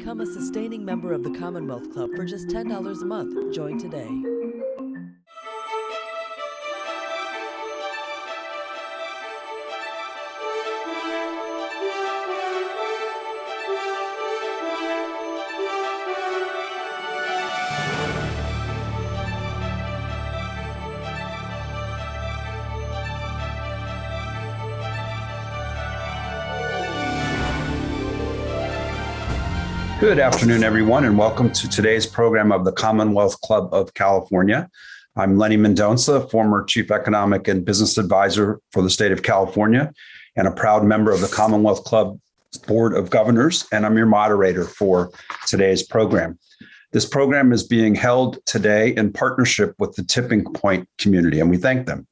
Become a sustaining member of the Commonwealth Club for just $10 a month. Join today. Good afternoon, everyone, and welcome to today's program of the Commonwealth Club of California. I'm Lenny Mendonca, former Chief Economic and Business Advisor for the state of California, and a proud member of the Commonwealth Club Board of Governors, and I'm your moderator for today's program. This program is being held today in partnership with the Tipping Point community, and we thank them.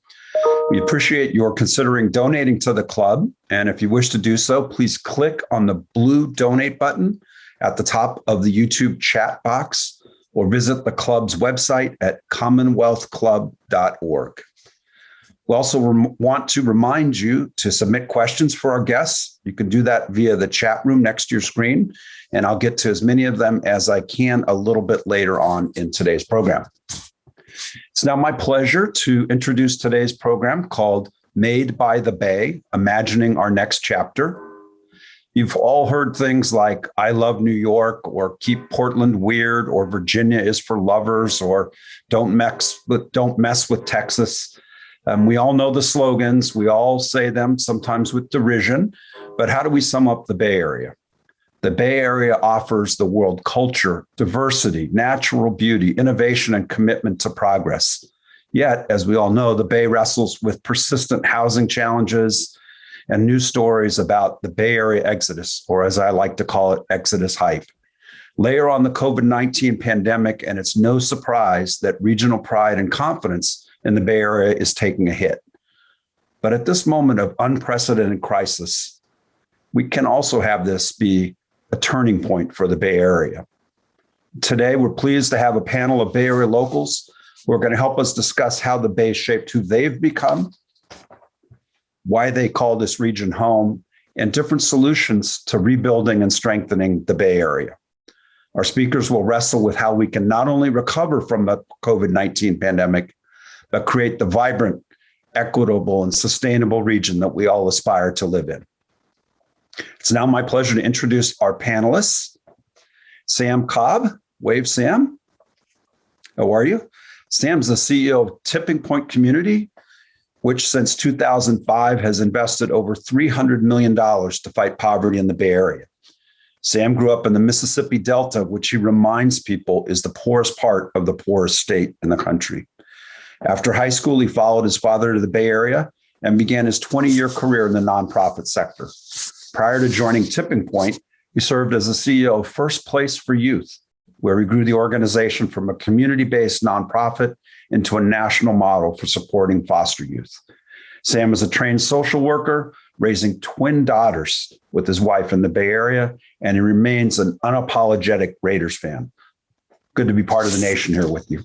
We appreciate your considering donating to the club, and if you wish to do so, please click on the blue donate button at the top of the YouTube chat box or visit the club's website at commonwealthclub.org. We also want to remind you to submit questions for our guests. You can do that via the chat room next to your screen, and I'll get to as many of them as I can a little bit later on in today's program. It's now my pleasure to introduce today's program called Made by the Bay, Imagining Our Next Chapter. You've all heard things like I love New York, or keep Portland weird, or Virginia is for lovers, or don't mess with Texas. We all know the slogans. We all say them, sometimes with derision. But how do we sum up the Bay Area? The Bay Area offers the world culture, diversity, natural beauty, innovation, and commitment to progress. Yet, as we all know, the Bay wrestles with persistent housing challenges and news stories about the Bay Area exodus, or as I like to call it, exodus hype. Layer on the COVID-19 pandemic, and it's no surprise that regional pride and confidence in the Bay Area is taking a hit. But at this moment of unprecedented crisis, we can also have this be a turning point for the Bay Area. Today, we're pleased to have a panel of Bay Area locals who are going to help us discuss how the Bay shaped who they've become, why they call this region home, and different solutions to rebuilding and strengthening the Bay Area. Our speakers will wrestle with how we can not only recover from the COVID-19 pandemic, but create the vibrant, equitable, and sustainable region that we all aspire to live in. It's now my pleasure to introduce our panelists. Sam Cobb. Wave, Sam. How are you? Sam's the CEO of Tipping Point Community, which since 2005 has invested over $300 million to fight poverty in the Bay Area. Sam grew up in the Mississippi Delta, which he reminds people is the poorest part of the poorest state in the country. After high school, he followed his father to the Bay Area and began his 20-year career in the nonprofit sector. Prior to joining Tipping Point, he served as the CEO of First Place for Youth, where he grew the organization from a community-based nonprofit into a national model for supporting foster youth. Sam is a trained social worker, raising twin daughters with his wife in the Bay Area, and he remains an unapologetic Raiders fan. Good to be part of the nation here with you.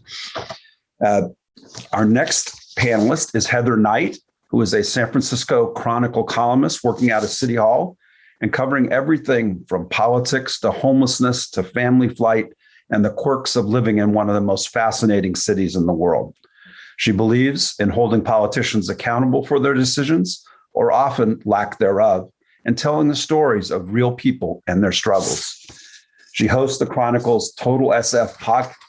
Our next panelist is Heather Knight, who is a San Francisco Chronicle columnist working out of City Hall and covering everything from politics to homelessness to family flight and the quirks of living in one of the most fascinating cities in the world. She believes in holding politicians accountable for their decisions, or often lack thereof, and telling the stories of real people and their struggles. She hosts the Chronicle's Total SF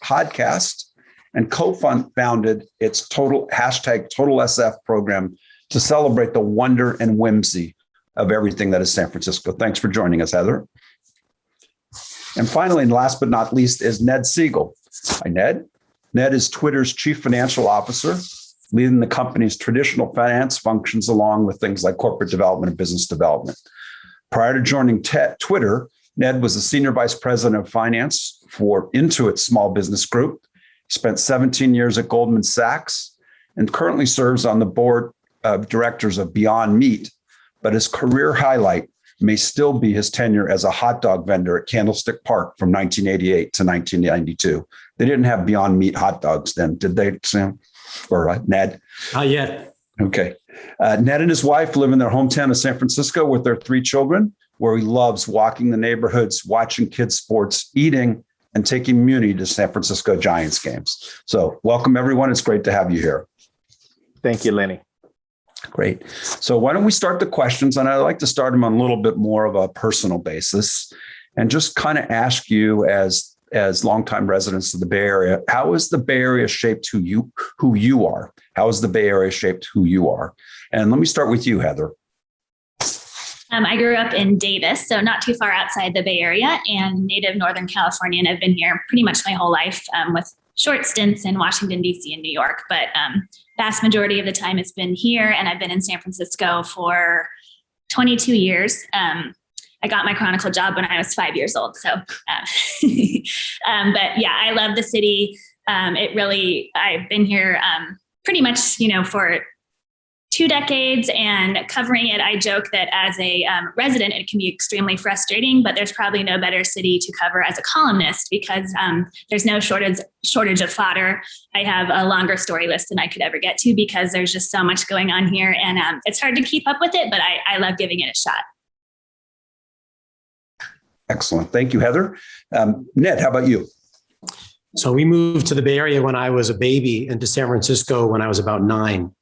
podcast and co-founded its Total SF program to celebrate the wonder and whimsy of everything that is San Francisco. Thanks for joining us, Heather. And finally, and last but not least, is Ned Segal. Hi, Ned. Ned is Twitter's chief financial officer, leading the company's traditional finance functions along with things like corporate development and business development. Prior to joining Twitter, Ned was the senior vice president of finance for Intuit's small business group. He spent 17 years at Goldman Sachs and currently serves on the board of directors of Beyond Meat, but his career highlight may still be his tenure as a hot dog vendor at Candlestick Park from 1988 to 1992. They didn't have Beyond Meat hot dogs then, did they, Sam? Or Ned? Not yet. Okay. Ned and his wife live in their hometown of San Francisco with their 3 children. where he loves walking the neighborhoods, watching kids' sports, eating, and taking Muni to San Francisco Giants games. So welcome, everyone. It's great to have you here. Thank you, Lenny. Great. So why don't we start the questions? And I'd like to start them on a little bit more of a personal basis and just kind of ask you as longtime residents of the Bay Area, how has the Bay Area shaped who you are? How has the Bay Area shaped who you are? And let me start with you, Heather. I grew up in Davis, so not too far outside the Bay Area, and native Northern California, and I've been here pretty much my whole life, with short stints in Washington, D.C. and New York. But vast majority of the time it's been here, and I've been in San Francisco for 22 years. I got my Chronicle job when I was 5 years old. So, but yeah, I love the city. I've been here pretty much, for 2 decades, and covering it. I joke that as a resident, it can be extremely frustrating, but there's probably no better city to cover as a columnist because there's no shortage of fodder. I have a longer story list than I could ever get to because there's just so much going on here, and it's hard to keep up with it, but I love giving it a shot. Excellent. Thank you, Heather. Ned, how about you? So we moved to the Bay Area when I was a baby and to San Francisco when I was about 9.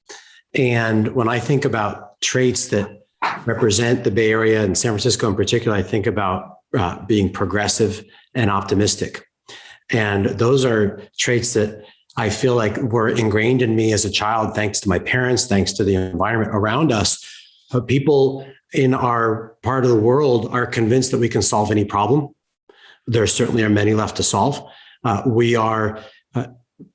And when I think about traits that represent the Bay Area and San Francisco in particular, I think about being progressive and optimistic. And those are traits that I feel like were ingrained in me as a child, thanks to my parents, thanks to the environment around us. But people in our part of the world are convinced that we can solve any problem. There certainly are many left to solve. We are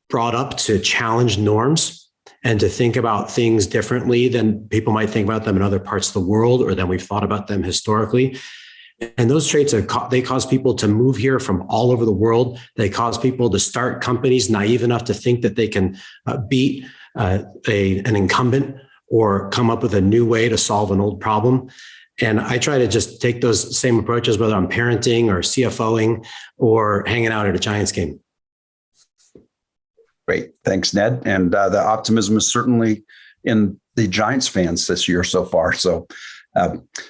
brought up to challenge norms and to think about things differently than people might think about them in other parts of the world or than we've thought about them historically. And those traits they cause people to move here from all over the world. They cause people to start companies naive enough to think that they can beat an incumbent or come up with a new way to solve an old problem. And I try to just take those same approaches, whether I'm parenting or CFOing or hanging out at a Giants game. Great. Thanks, Ned. And the optimism is certainly in the Giants fans this year so far. So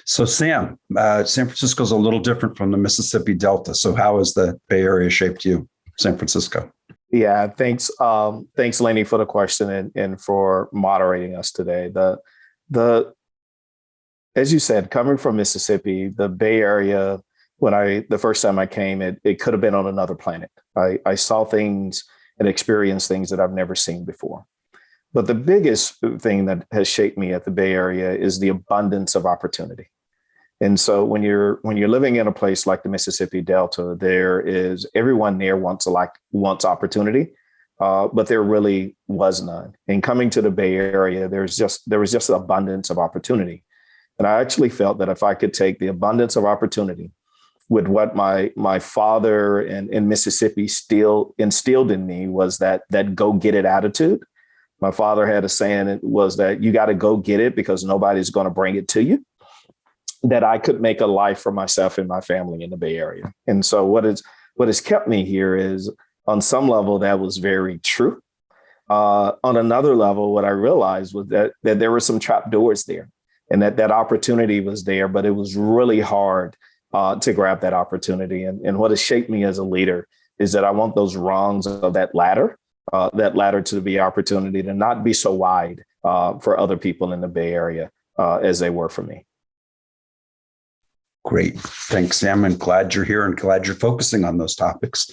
Sam, San Francisco is a little different from the Mississippi Delta. So how has the Bay Area shaped you, San Francisco? Yeah, thanks. Thanks, Lenny, for the question and for moderating us today. As you said, coming from Mississippi, the Bay Area, the first time I came, it could have been on another planet. I saw things and experienced things that I've never seen before. But the biggest thing that has shaped me at the Bay Area is the abundance of opportunity. And so when you're living in a place like the Mississippi Delta, everyone there wants opportunity, but there really was none. And coming to the Bay Area, there was just an abundance of opportunity. And I actually felt that if I could take the abundance of opportunity with what my father in Mississippi still instilled in me was that go get it attitude. My father had a saying, it was that you got to go get it because nobody's going to bring it to you, that I could make a life for myself and my family in the Bay Area. And so what has kept me here is, on some level, that was very true. On another level, what I realized was that there were some trap doors there, and that opportunity was there, but it was really hard to grab that opportunity. And what has shaped me as a leader is that I want those rungs of that ladder to be opportunity to not be so wide for other people in the Bay Area as they were for me. Great. Thanks, Sam. And glad you're here and glad you're focusing on those topics.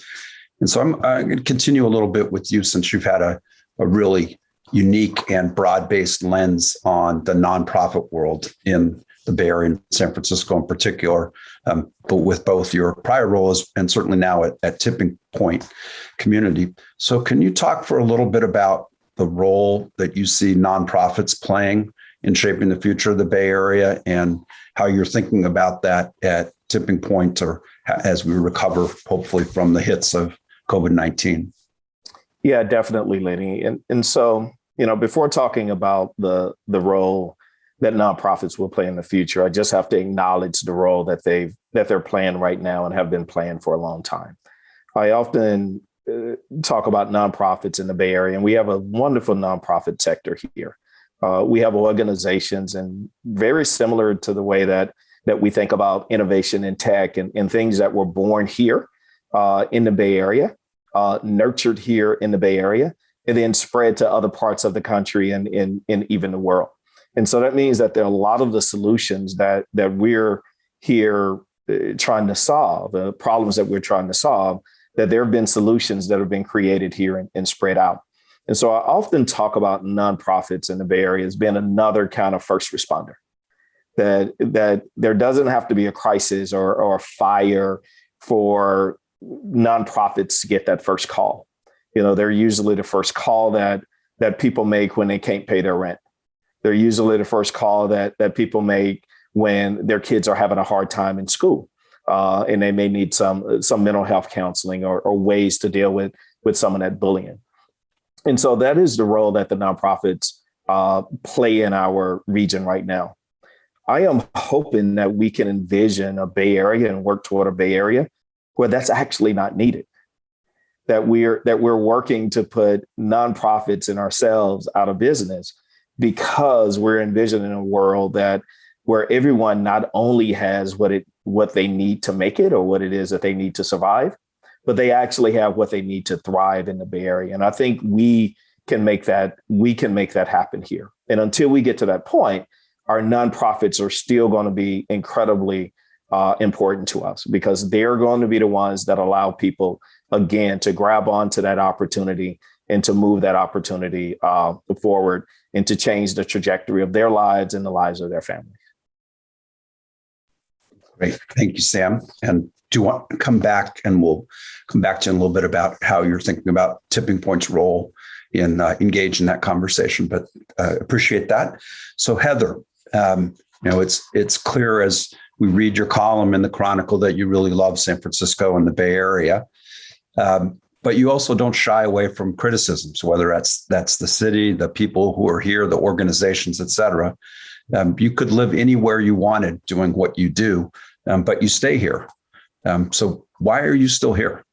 And so I'm going to continue a little bit with you since you've had a really unique and broad-based lens on the nonprofit world in the Bay Area and San Francisco in particular, but with both your prior roles and certainly now at Tipping Point Community. So can you talk for a little bit about the role that you see nonprofits playing in shaping the future of the Bay Area and how you're thinking about that at Tipping Point or as we recover, hopefully, from the hits of COVID-19? Yeah, definitely, Lenny. And so, before talking about the role that nonprofits will play in the future, I just have to acknowledge the role that they're playing right now and have been playing for a long time. I often talk about nonprofits in the Bay Area, and we have a wonderful nonprofit sector here. We have organizations, and very similar to the way that that we think about innovation in tech and things that were born here in the Bay Area, nurtured here in the Bay Area, and then spread to other parts of the country and even the world. And so that means that there are a lot of the solutions that we're here trying to solve, the problems that we're trying to solve, that there have been solutions that have been created here and spread out. And so I often talk about nonprofits in the Bay Area as being another kind of first responder, that there doesn't have to be a crisis or a fire for nonprofits to get that first call. They're usually the first call that people make when they can't pay their rent. They're usually the first call that people make when their kids are having a hard time in school, and they may need some mental health counseling or ways to deal with some of that bullying. And so that is the role that the nonprofits play in our region right now. I am hoping that we can envision a Bay Area and work toward a Bay Area where that's actually not needed. That we're working to put nonprofits and ourselves out of business because we're envisioning a world where everyone not only has what they need to make it or what it is that they need to survive, but they actually have what they need to thrive in the Bay Area. And I think we can make that happen here. And until we get to that point, our nonprofits are still going to be incredibly important to us because they're going to be the ones that allow people, again, to grab onto that opportunity and to move that opportunity forward and to change the trajectory of their lives and the lives of their families. Great. Thank you, Sam. And do you want to come back, and we'll come back to you in a little bit about how you're thinking about Tipping Point's role in engage in that conversation, but appreciate that. So Heather, it's clear as we read your column in the Chronicle that you really love San Francisco and the Bay Area. But you also don't shy away from criticisms, whether that's the city, the people who are here, the organizations, et cetera. You could live anywhere you wanted doing what you do, but you stay here. So why are you still here?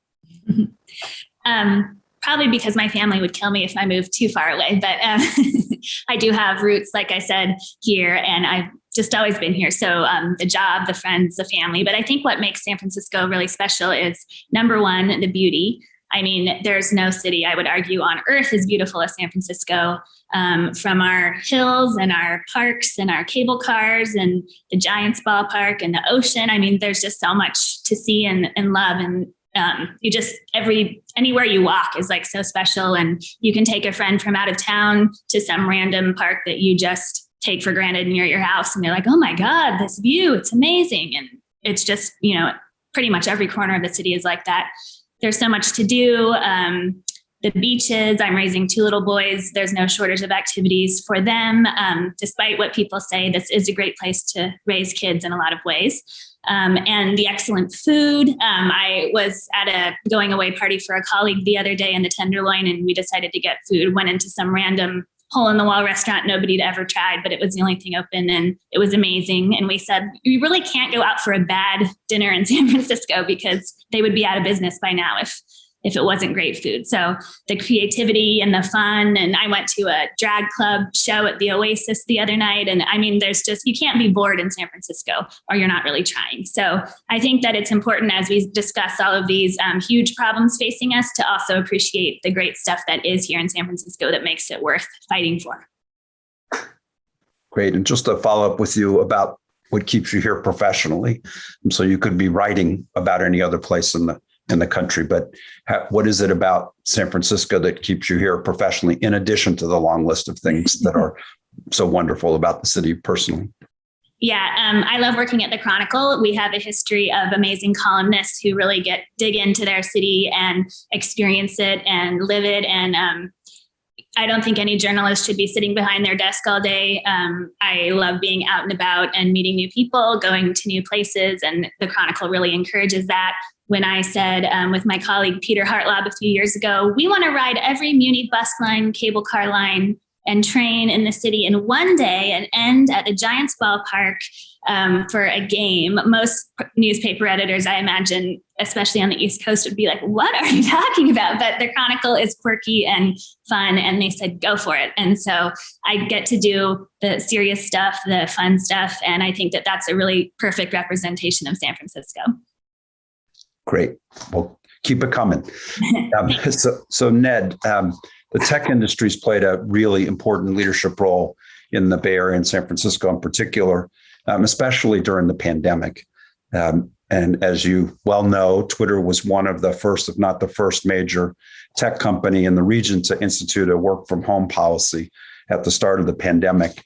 Probably because my family would kill me if I moved too far away. But I do have roots, like I said, here, and I've just always been here. So the job, the friends, the family. But I think what makes San Francisco really special is, number one, the beauty. I mean, there's no city, I would argue, on earth as beautiful as San Francisco, from our hills and our parks and our cable cars and the Giants ballpark and the ocean. I mean, there's just so much to see and love. And you just, anywhere you walk is like so special. And you can take a friend from out of town to some random park that you just take for granted near your house. And they're like, oh my God, this view, it's amazing. And it's just, pretty much every corner of the city is like that. There's so much to do. The beaches, I'm raising 2 little boys. There's no shortage of activities for them. Despite what people say, this is a great place to raise kids in a lot of ways. And the excellent food. I was at a going away party for a colleague the other day in the Tenderloin, and we decided to get food, went into some random hole-in-the-wall restaurant nobody had ever tried, but it was the only thing open, and it was amazing. And we said, you really can't go out for a bad dinner in San Francisco because they would be out of business by now if it wasn't great food. So the creativity and the fun. And I went to a drag club show at the Oasis the other night. And I mean, you can't be bored in San Francisco or you're not really trying. So I think that it's important as we discuss all of these huge problems facing us to also appreciate the great stuff that is here in San Francisco that makes it worth fighting for. Great. And just to follow up with you about what keeps you here professionally. So you could be writing about any other place in the country, but what is it about San Francisco that keeps you here professionally, in addition to the long list of things that are so wonderful about the city personally? Yeah, I love working at the Chronicle. We have a history of amazing columnists who really dig into their city and experience it and live it. And I don't think any journalist should be sitting behind their desk all day. I love being out and about and meeting new people, going to new places, and the Chronicle really encourages that. When I said with my colleague Peter Hartlaub a few years ago, we want to ride every Muni bus line, cable car line, and train in the city in one day and end at the Giants ballpark for a game. Most newspaper editors, I imagine, especially on the East Coast, would be like, what are you talking about? But the Chronicle is quirky and fun, and they said, go for it. And so I get to do the serious stuff, the fun stuff, and I think that that's a really perfect representation of San Francisco. Great. Well, keep it coming. So Ned, the tech industry's played a really important leadership role in the Bay Area and San Francisco in particular, especially during the pandemic. And as you well know, Twitter was one of the first, if not the first, major tech company in the region to institute a work from home policy at the start of the pandemic.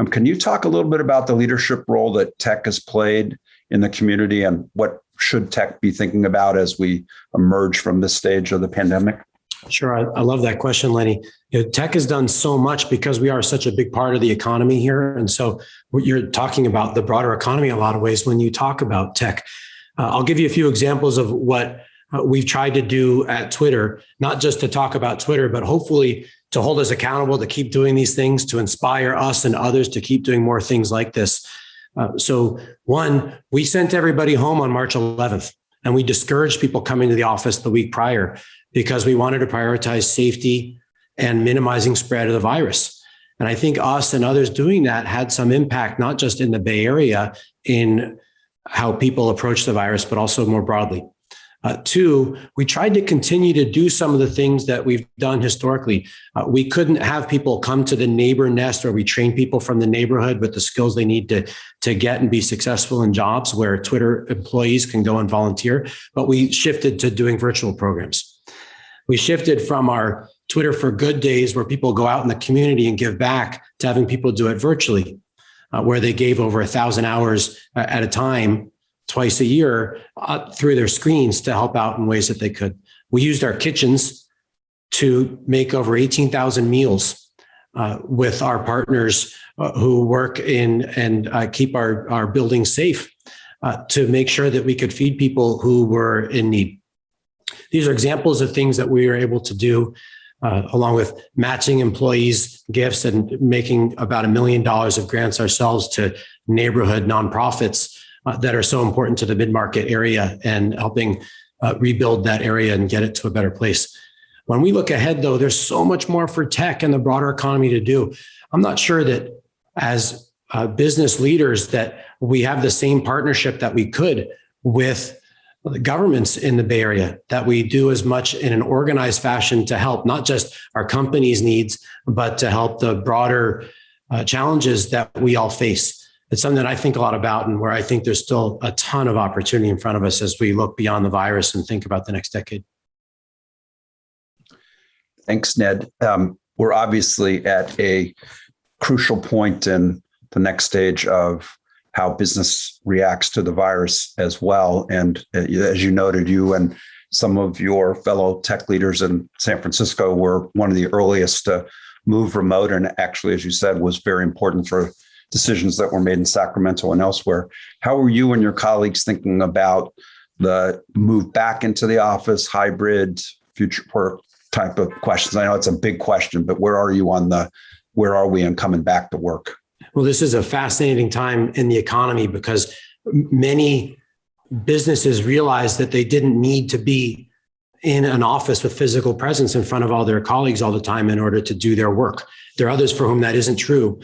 Can you talk a little bit about the leadership role that tech has played in the community and what should tech be thinking about as we emerge from this stage of the pandemic? Sure. I love that question, Lenny. Tech has done so much because we are such a big part of the economy here. And so you're talking about the broader economy in a lot of ways when you talk about tech. I'll give you a few examples of what we've tried to do at Twitter, not just to talk about Twitter, but hopefully to hold us accountable, to keep doing these things, to inspire us and others to keep doing more things like this. So one, we sent everybody home on March 11th, and we discouraged people coming to the office the week prior because we wanted to prioritize safety and minimizing spread of the virus. And I think us and others doing that had some impact, not just in the Bay Area in how people approach the virus, but also more broadly. Two, we tried to continue to do some of the things that we've done historically. We couldn't have people come to the neighbor nest where we train people from the neighborhood with the skills they need to get and be successful in jobs where Twitter employees can go and volunteer. But we shifted to doing virtual programs. We shifted from our Twitter for Good days where people go out in the community and give back to having people do it virtually, where they gave over 1,000 hours at a time twice a year through their screens to help out in ways that they could. We used our kitchens to make over 18,000 meals with our partners who work in and keep our buildings safe to make sure that we could feed people who were in need. These are examples of things that we were able to do along with matching employees' gifts and making about $1 million of grants ourselves to neighborhood nonprofits that are so important to the mid-market area and helping rebuild that area and get it to a better place. When we look ahead, though, there's so much more for tech and the broader economy to do. I'm not sure that as business leaders that we have the same partnership that we could with the governments in the Bay Area, that we do as much in an organized fashion to help not just our company's needs, but to help the broader challenges that we all face. It's something that I think a lot about and where I think there's still a ton of opportunity in front of us as we look beyond the virus and think about the next decade. Thanks, Ned. We're obviously at a crucial point in the next stage of how business reacts to the virus as well. And as you noted, you and some of your fellow tech leaders in San Francisco were one of the earliest to move remote. And actually, as you said, was very important for decisions that were made in Sacramento and elsewhere. How are you and your colleagues thinking about the move back into the office, hybrid, future work type of questions? I know it's a big question, but where are we in coming back to work? Well, this is a fascinating time in the economy because many businesses realized that they didn't need to be in an office with physical presence in front of all their colleagues all the time in order to do their work. There are others for whom that isn't true.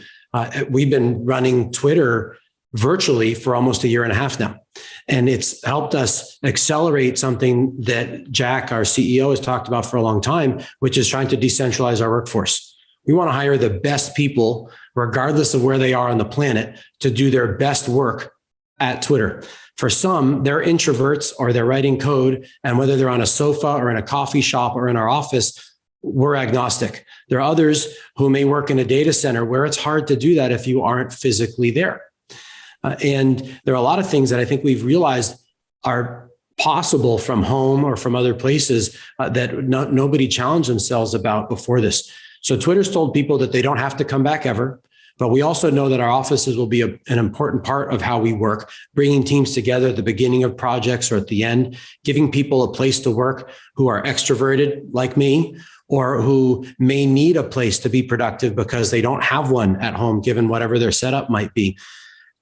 We've been running Twitter virtually for almost 1.5 years now. And it's helped us accelerate something that Jack, our CEO, has talked about for a long time, which is trying to decentralize our workforce. We want to hire the best people, regardless of where they are on the planet, to do their best work at Twitter. For some, they're introverts or they're writing code, and whether they're on a sofa or in a coffee shop or in our office, we're agnostic. There are others who may work in a data center where it's hard to do that if you aren't physically there. And there are a lot of things that I think we've realized are possible from home or from other places that nobody challenged themselves about before this. So Twitter's told people that they don't have to come back ever, But we also know that our offices will be an important part of how we work, bringing teams together at the beginning of projects or at the end, giving people a place to work who are extroverted like me, or who may need a place to be productive because they don't have one at home, given whatever their setup might be.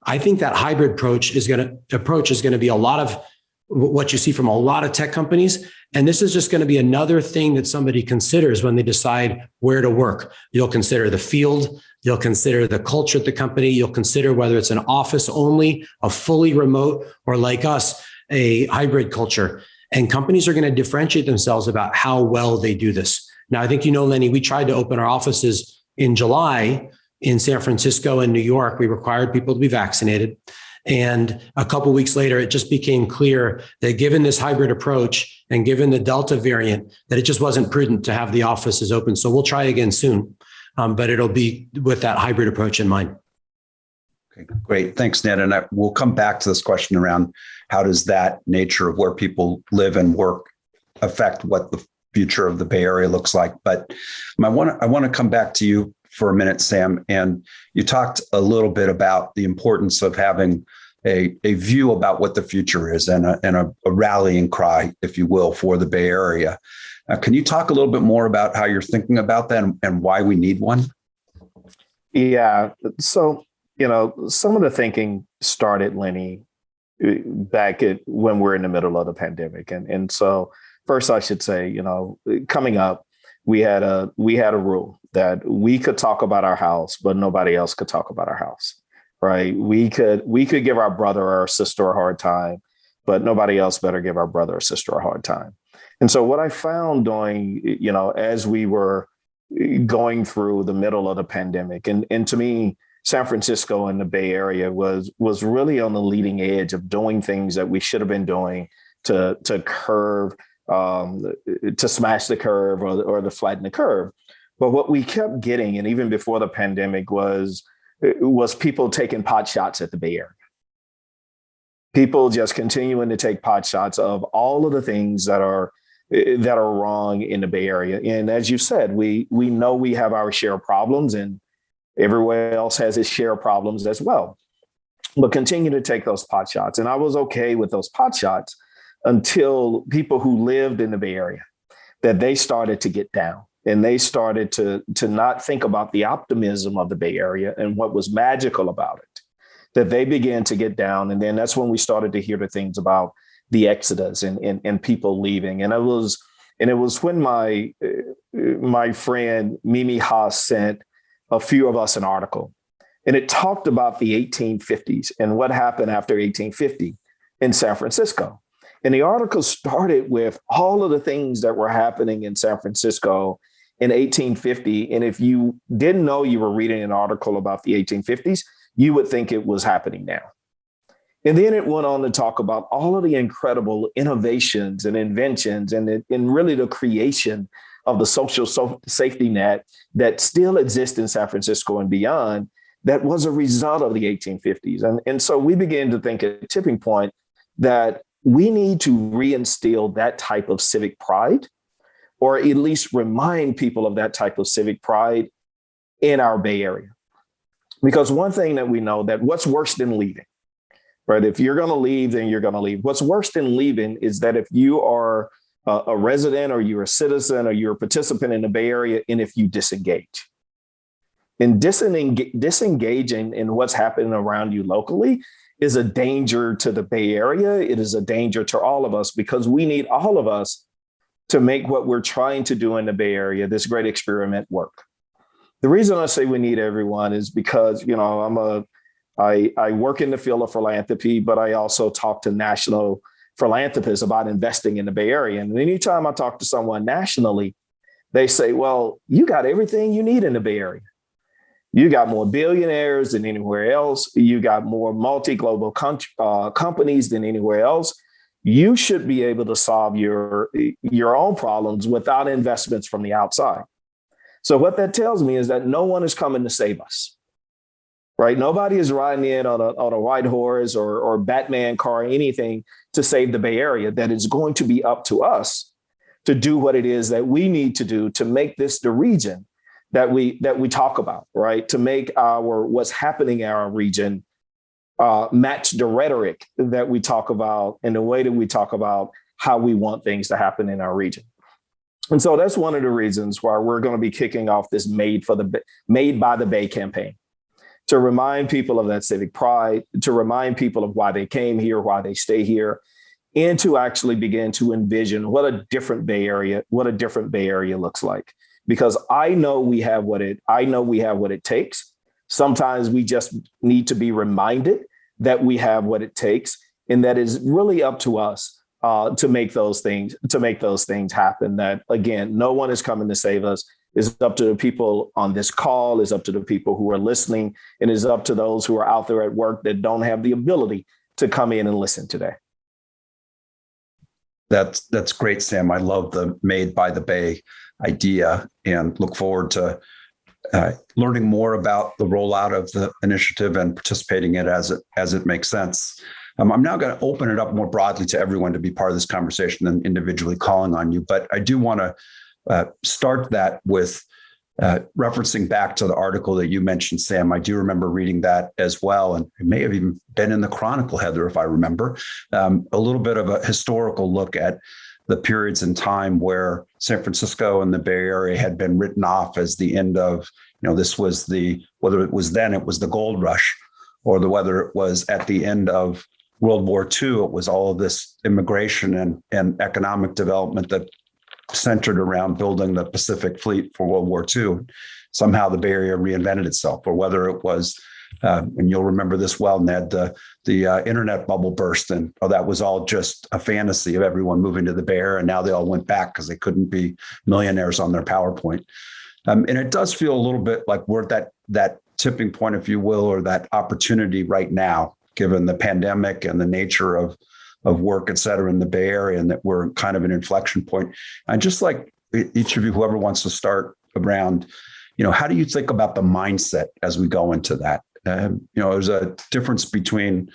I think that hybrid approach is going to be a lot of what you see from a lot of tech companies. And this is just going to be another thing that somebody considers when they decide where to work. You'll consider the field, you'll consider the culture at the company, you'll consider whether it's an office only, a fully remote, or like us, a hybrid culture. And companies are going to differentiate themselves about how well they do this. Now, I think, Lenny, we tried to open our offices in July in San Francisco and New York. We required people to be vaccinated. And a couple of weeks later, it just became clear that given this hybrid approach and given the Delta variant, that it just wasn't prudent to have the offices open. So we'll try again soon, but it'll be with that hybrid approach in mind. Okay, great. Thanks, Ned. And we'll come back to this question around how does that nature of where people live and work affect what the future of the Bay Area looks like. But I want to come back to you for a minute, Sam. And you talked a little bit about the importance of having a view about what the future is and a rallying cry, if you will, for the Bay Area. Can you talk a little bit more about how you're thinking about that and why we need one? Yeah. So, some of the thinking started, Lenny, back when we're in the middle of the pandemic. And so first I should say, coming up, we had a rule that we could talk about our house, but nobody else could talk about our house, right? We could give our brother or our sister a hard time, but nobody else better give our brother or sister a hard time. And so what I found doing, as we were going through the middle of the pandemic, and to me, San Francisco and the Bay Area was really on the leading edge of doing things that we should have been doing to curve, to smash the curve or to flatten the curve. But what we kept getting, and even before the pandemic, was people taking pot shots at the Bay Area. People just continuing to take pot shots of all of the things that are wrong in the Bay Area. And as you said, we know we have our share of problems, and everywhere else has its share of problems as well. But continue to take those pot shots. And I was okay with those pot shots until people who lived in the Bay Area, that they started to get down. And they started to not think about the optimism of the Bay Area and what was magical about it, that they began to get down. And then that's when we started to hear the things about the exodus and people leaving. And it was when my friend Mimi Haas sent a few of us an article, and it talked about the 1850s and what happened after 1850 in San Francisco. And the article started with all of the things that were happening in San Francisco in 1850. And if you didn't know you were reading an article about the 1850s, you would think it was happening now. And then it went on to talk about all of the incredible innovations and inventions and really the creation of the social safety net that still exists in San Francisco and beyond, that was a result of the 1850s. And so we began to think at a tipping point that we need to reinstill that type of civic pride, or at least remind people of that type of civic pride in our Bay Area. Because one thing that we know, that what's worse than leaving, right? If you're going to leave, then you're going to leave. What's worse than leaving is that if you are a resident, or you're a citizen, or you're a participant in the Bay Area, and if you disengage. And disengaging in what's happening around you locally is a danger to the Bay Area. It is a danger to all of us, because we need all of us to make what we're trying to do in the Bay Area, this great experiment, work. The reason I say we need everyone is because, I work in the field of philanthropy, but I also talk to national philanthropists about investing in the Bay Area. And anytime I talk to someone nationally, they say, well, you got everything you need in the Bay Area. You got more billionaires than anywhere else. You got more multi-global companies than anywhere else. You should be able to solve your own problems without investments from the outside. So what that tells me is that no one is coming to save us, right? Nobody is riding in on a white horse or Batman car, anything to save the Bay Area. That is going to be up to us to do what it is that we need to do to make this the region that we talk about, right? To make our what's happening in our region match the rhetoric that we talk about and the way that we talk about how we want things to happen in our region. And so that's one of the reasons why we're going to be kicking off this Made by the Bay campaign, to remind people of that civic pride, to remind people of why they came here, why they stay here, and to actually begin to envision what a different Bay Area looks like. Because I know we have what it takes. Sometimes we just need to be reminded that we have what it takes, and that is really up to us to make those things happen. That, again, no one is coming to save us. It's up to the people on this call, it's up to the people who are listening, and it's up to those who are out there at work that don't have the ability to come in and listen today. That's great, Sam. I love the Made by the Bay idea and look forward to learning more about the rollout of the initiative and participating in it as it makes sense. I'm now going to open it up more broadly to everyone to be part of this conversation than individually calling on you. But I do want to start that with referencing back to the article that you mentioned, Sam. I do remember reading that as well. And it may have even been in the Chronicle, Heather, if I remember, a little bit of a historical look at the periods in time where San Francisco and the Bay Area had been written off as the end of, this was whether it was the gold rush, or whether it was at the end of World War II, it was all of this immigration and economic development that centered around building the Pacific Fleet for World War II. Somehow the Bay Area reinvented itself, or whether it was, and you'll remember this well, Ned, the internet bubble burst, and that was all just a fantasy of everyone moving to the Bay Area, and now they all went back because they couldn't be millionaires on their PowerPoint. And it does feel a little bit like we're at that tipping point, if you will, or that opportunity right now, given the pandemic and the nature of work, et cetera, in the Bay Area, and that we're kind of an inflection point. And just like each of you, whoever wants to start around, how do you think about the mindset as we go into that? There's a difference between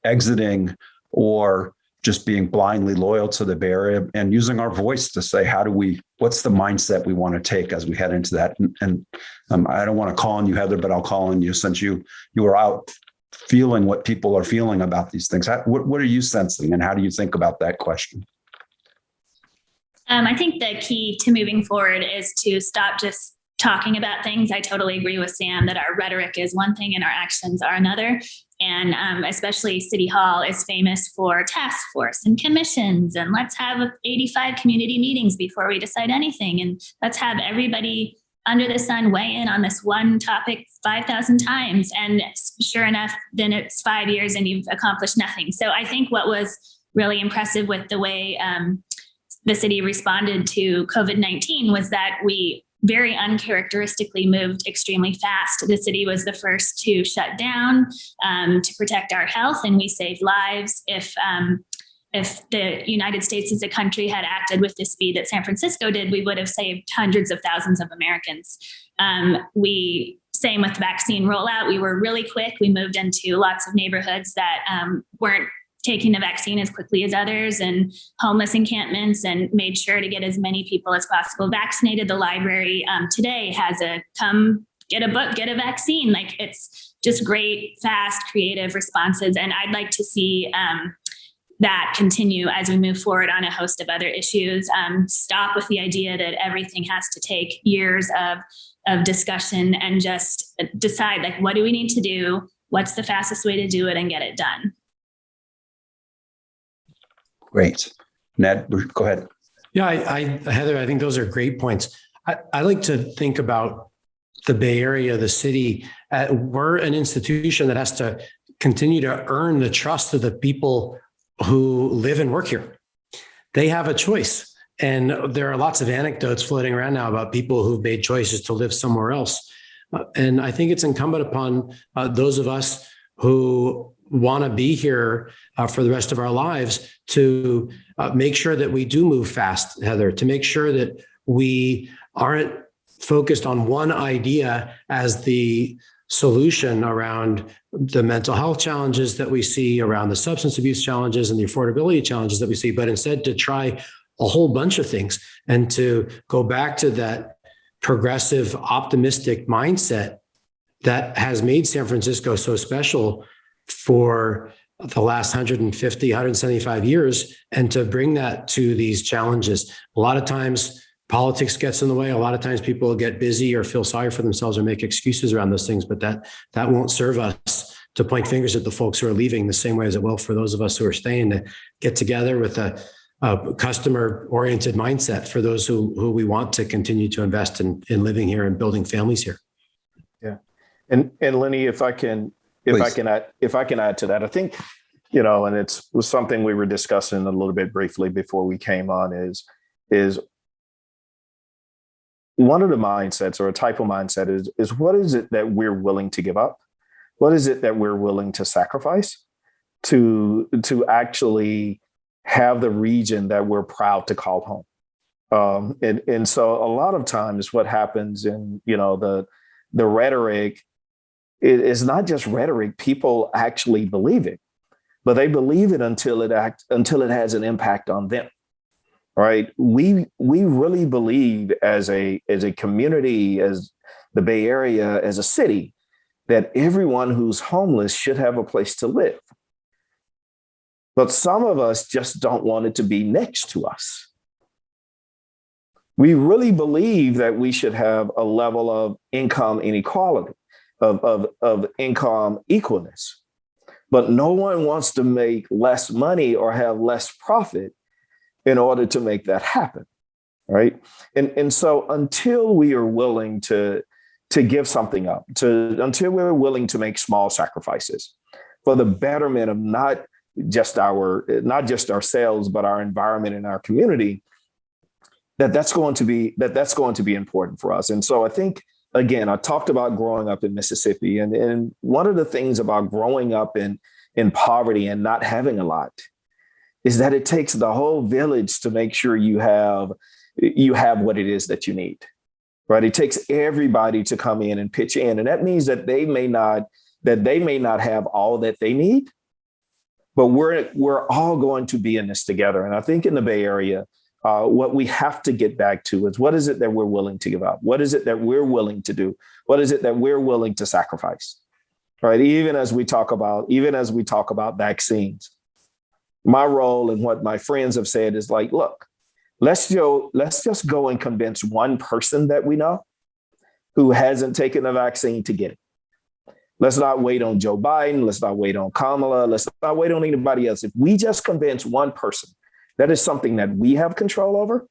exiting or just being blindly loyal to the Bay Area and using our voice to say, what's the mindset we want to take as we head into that? And I don't want to call on you, Heather, but I'll call on you since you were out feeling what people are feeling about these things. What are you sensing, and how do you think about that question? I think the key to moving forward is to stop just talking about things. I totally agree with Sam that our rhetoric is one thing and our actions are another. And especially City Hall is famous for task force and commissions, and let's have 85 community meetings before we decide anything. And let's have everybody under the sun weigh in on this one topic 5,000 times. And sure enough, then it's 5 years and you've accomplished nothing. So I think what was really impressive with the way the city responded to COVID-19 was that we very uncharacteristically moved extremely fast. The city was the first to shut down to protect our health, and we saved lives. If the United States as a country had acted with the speed that San Francisco did, we would have saved hundreds of thousands of Americans. Same with the vaccine rollout. We were really quick. We moved into lots of neighborhoods that weren't taking the vaccine as quickly as others, and homeless encampments, and made sure to get as many people as possible vaccinated. The library today has a come get a book, get a vaccine. Like, it's just great, fast, creative responses. And I'd like to see that continue as we move forward on a host of other issues. Stop with the idea that everything has to take years of discussion, and just decide, like, what do we need to do? What's the fastest way to do it, and get it done? Great. Ned, go ahead. Yeah, Heather, I think those are great points. I like to think about the Bay Area, the city. We're an institution that has to continue to earn the trust of the people who live and work here. They have a choice. And there are lots of anecdotes floating around now about people who've made choices to live somewhere else. And I think it's incumbent upon those of us who want to be here for the rest of our lives to make sure that we do move fast, Heather, to make sure that we aren't focused on one idea as the solution around the mental health challenges that we see, around the substance abuse challenges and the affordability challenges that we see, but instead to try a whole bunch of things and to go back to that progressive, optimistic mindset that has made San Francisco so special for the last 150, 175 years, and to bring that to these challenges. A lot of times politics gets in the way. A lot of times people get busy or feel sorry for themselves or make excuses around those things, but that won't serve us to point fingers at the folks who are leaving the same way as it will for those of us who are staying, to get together with a customer-oriented mindset for those who we want to continue to invest in living here and building families here. Yeah. And Lenny, if I can add to that, I think, and it was something we were discussing a little bit briefly before we came on, is one of the mindsets, or a type of mindset, is what is it that we're willing to give up? What is it that we're willing to sacrifice to actually have the region that we're proud to call home? And so a lot of times what happens in, the rhetoric is not just rhetoric. People actually believe it, but they believe it until it has an impact on them. Right? We really believe as a community, as the Bay Area, as a city, that everyone who's homeless should have a place to live. But some of us just don't want it to be next to us. We really believe that we should have a level of income inequality, of income equalness. But no one wants to make less money or have less profit in order to make that happen, right? And so until we are willing to give something up, until we're willing to make small sacrifices for the betterment of not just ourselves, but our environment and our community, that's going to be important for us. And so I think, again, I talked about growing up in Mississippi, and one of the things about growing up in poverty and not having a lot is that it takes the whole village to make sure you have what it is that you need, right? It takes everybody to come in and pitch in. And that means that they may not have all that they need, but we're all going to be in this together. And I think in the Bay Area, what we have to get back to is, what is it that we're willing to give up? What is it that we're willing to do? What is it that we're willing to sacrifice? Right? Even as we talk about vaccines, my role and what my friends have said is like, look, let's just go and convince one person that we know who hasn't taken a vaccine to get it. Let's not wait on Joe Biden. Let's not wait on Kamala. Let's not wait on anybody else. If we just convince one person, that is something that we have control over.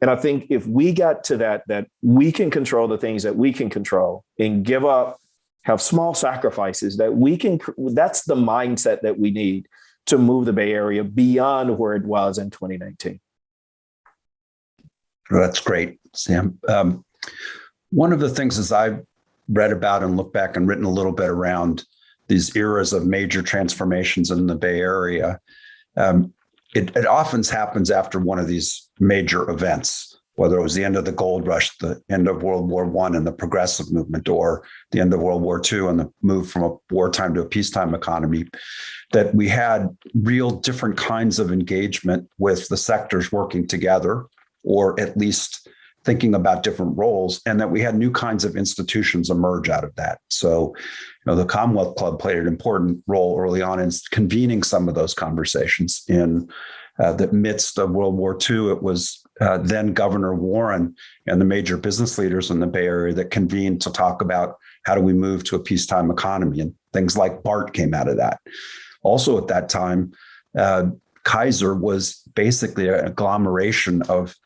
And I think if we got to that we can control the things that we can control and give up, have small sacrifices that's the mindset that we need to move the Bay Area beyond where it was in 2019. That's great, Sam. One of the things as I've read about and looked back and written a little bit around these eras of major transformations in the Bay Area, it often happens after one of these major events, whether it was the end of the gold rush, the end of World War I and the progressive movement, or the end of World War II and the move from a wartime to a peacetime economy, that we had real different kinds of engagement with the sectors working together, or at least thinking about different roles, and that we had new kinds of institutions emerge out of that. So, the Commonwealth Club played an important role early on in convening some of those conversations. In the midst of World War II, it was then Governor Warren and the major business leaders in the Bay Area that convened to talk about how do we move to a peacetime economy, and things like BART came out of that. Also at that time, Kaiser was basically an agglomeration of